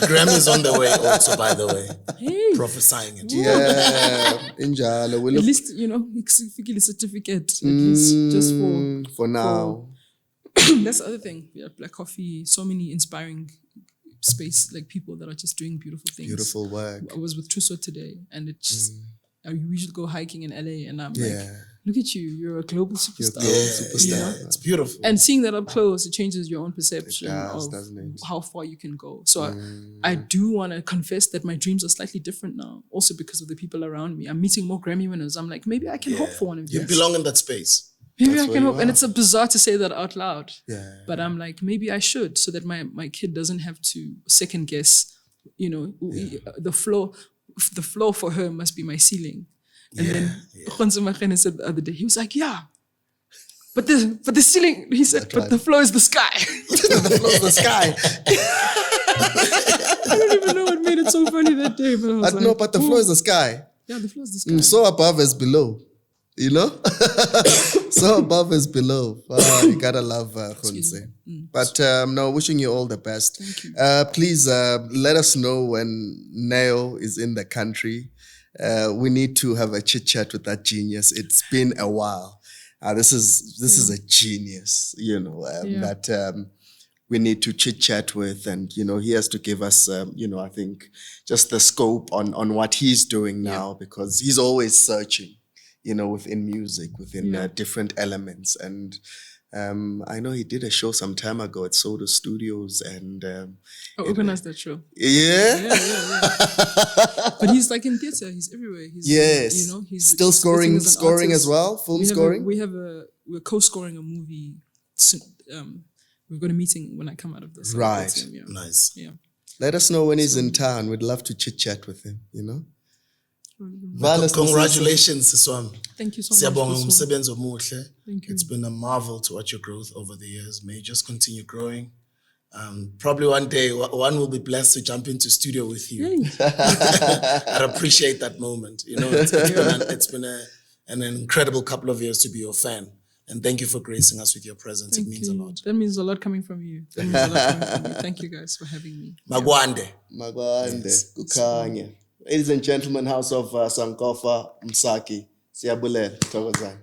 Grammy's on the way also, by the way. Hey. Prophesying it. Yeah. Injalo. At least, you know, a certificate, at least just for now. That's the other thing. We have Black Coffee, so many inspiring space, like people that are just doing beautiful things. Beautiful work. I was with Truso today, and it's just, I usually go hiking in LA, and I'm like, Yeah. look at you, you're a global superstar. superstar. You know? It's beautiful. And seeing that up close, it changes your own perception does, of doesn't it? how far you can go. So I do want to confess that my dreams are slightly different now, also because of the people around me. I'm meeting more Grammy winners. I'm like, maybe I can hope for one of You these. belong in that space. Maybe That's I where can you hope. And are. it's bizarre to say that out loud. Yeah. But I'm like, maybe I should, so that my kid doesn't have to second guess, you know, the floor for her must be my ceiling. And then Khonso Makgene said the other day, he was like, yeah, but the ceiling, he said, but the floor is the sky. The floor is the sky. I don't even know what made it so funny that day. But I was like, No, but the floor is the sky. yeah, the floor is the sky. So above as below. You know? So above as below. Oh, you gotta love Khonse. But no, wishing you all the best. Thank you. Please let us know when Neo is in the country. We need to have a chit chat with that genius. It's been a while. This is a genius, you know, that we need to chit chat with, and you know, he has to give us, you know, I think just the scope on what he's doing now, because he's always searching, you know, within music, within different elements. And I know he did a show some time ago at Soda Studios, and Organized that show. yeah. But he's like in theater. He's everywhere. He's, Yes. you know, he's still scoring scoring as well, film scoring. We're co-scoring a movie. We've got a meeting when I come out of this. Right. Yeah. Nice. Yeah. Let us know when he's in town. We'd love to chit chat with him, you know. Congratulations, Siswam. Thank you so Siyabonga much. ngomsebenzi omuhle. Thank you. It's been a marvel to watch your growth over the years. May you just continue growing. Probably one day, one will be blessed to jump into studio with you. Yay. I'd appreciate that moment. You know, it's been an incredible couple of years to be your fan. And thank you for gracing us with your presence. Thank it means you. a lot. That means a lot coming from you. That means a lot coming from you. Thank you guys for having me. Magwande. Magwande, kukhanya. Ladies and gentlemen, House of Sankofa, Msaki, Siyabulela, Thokozani.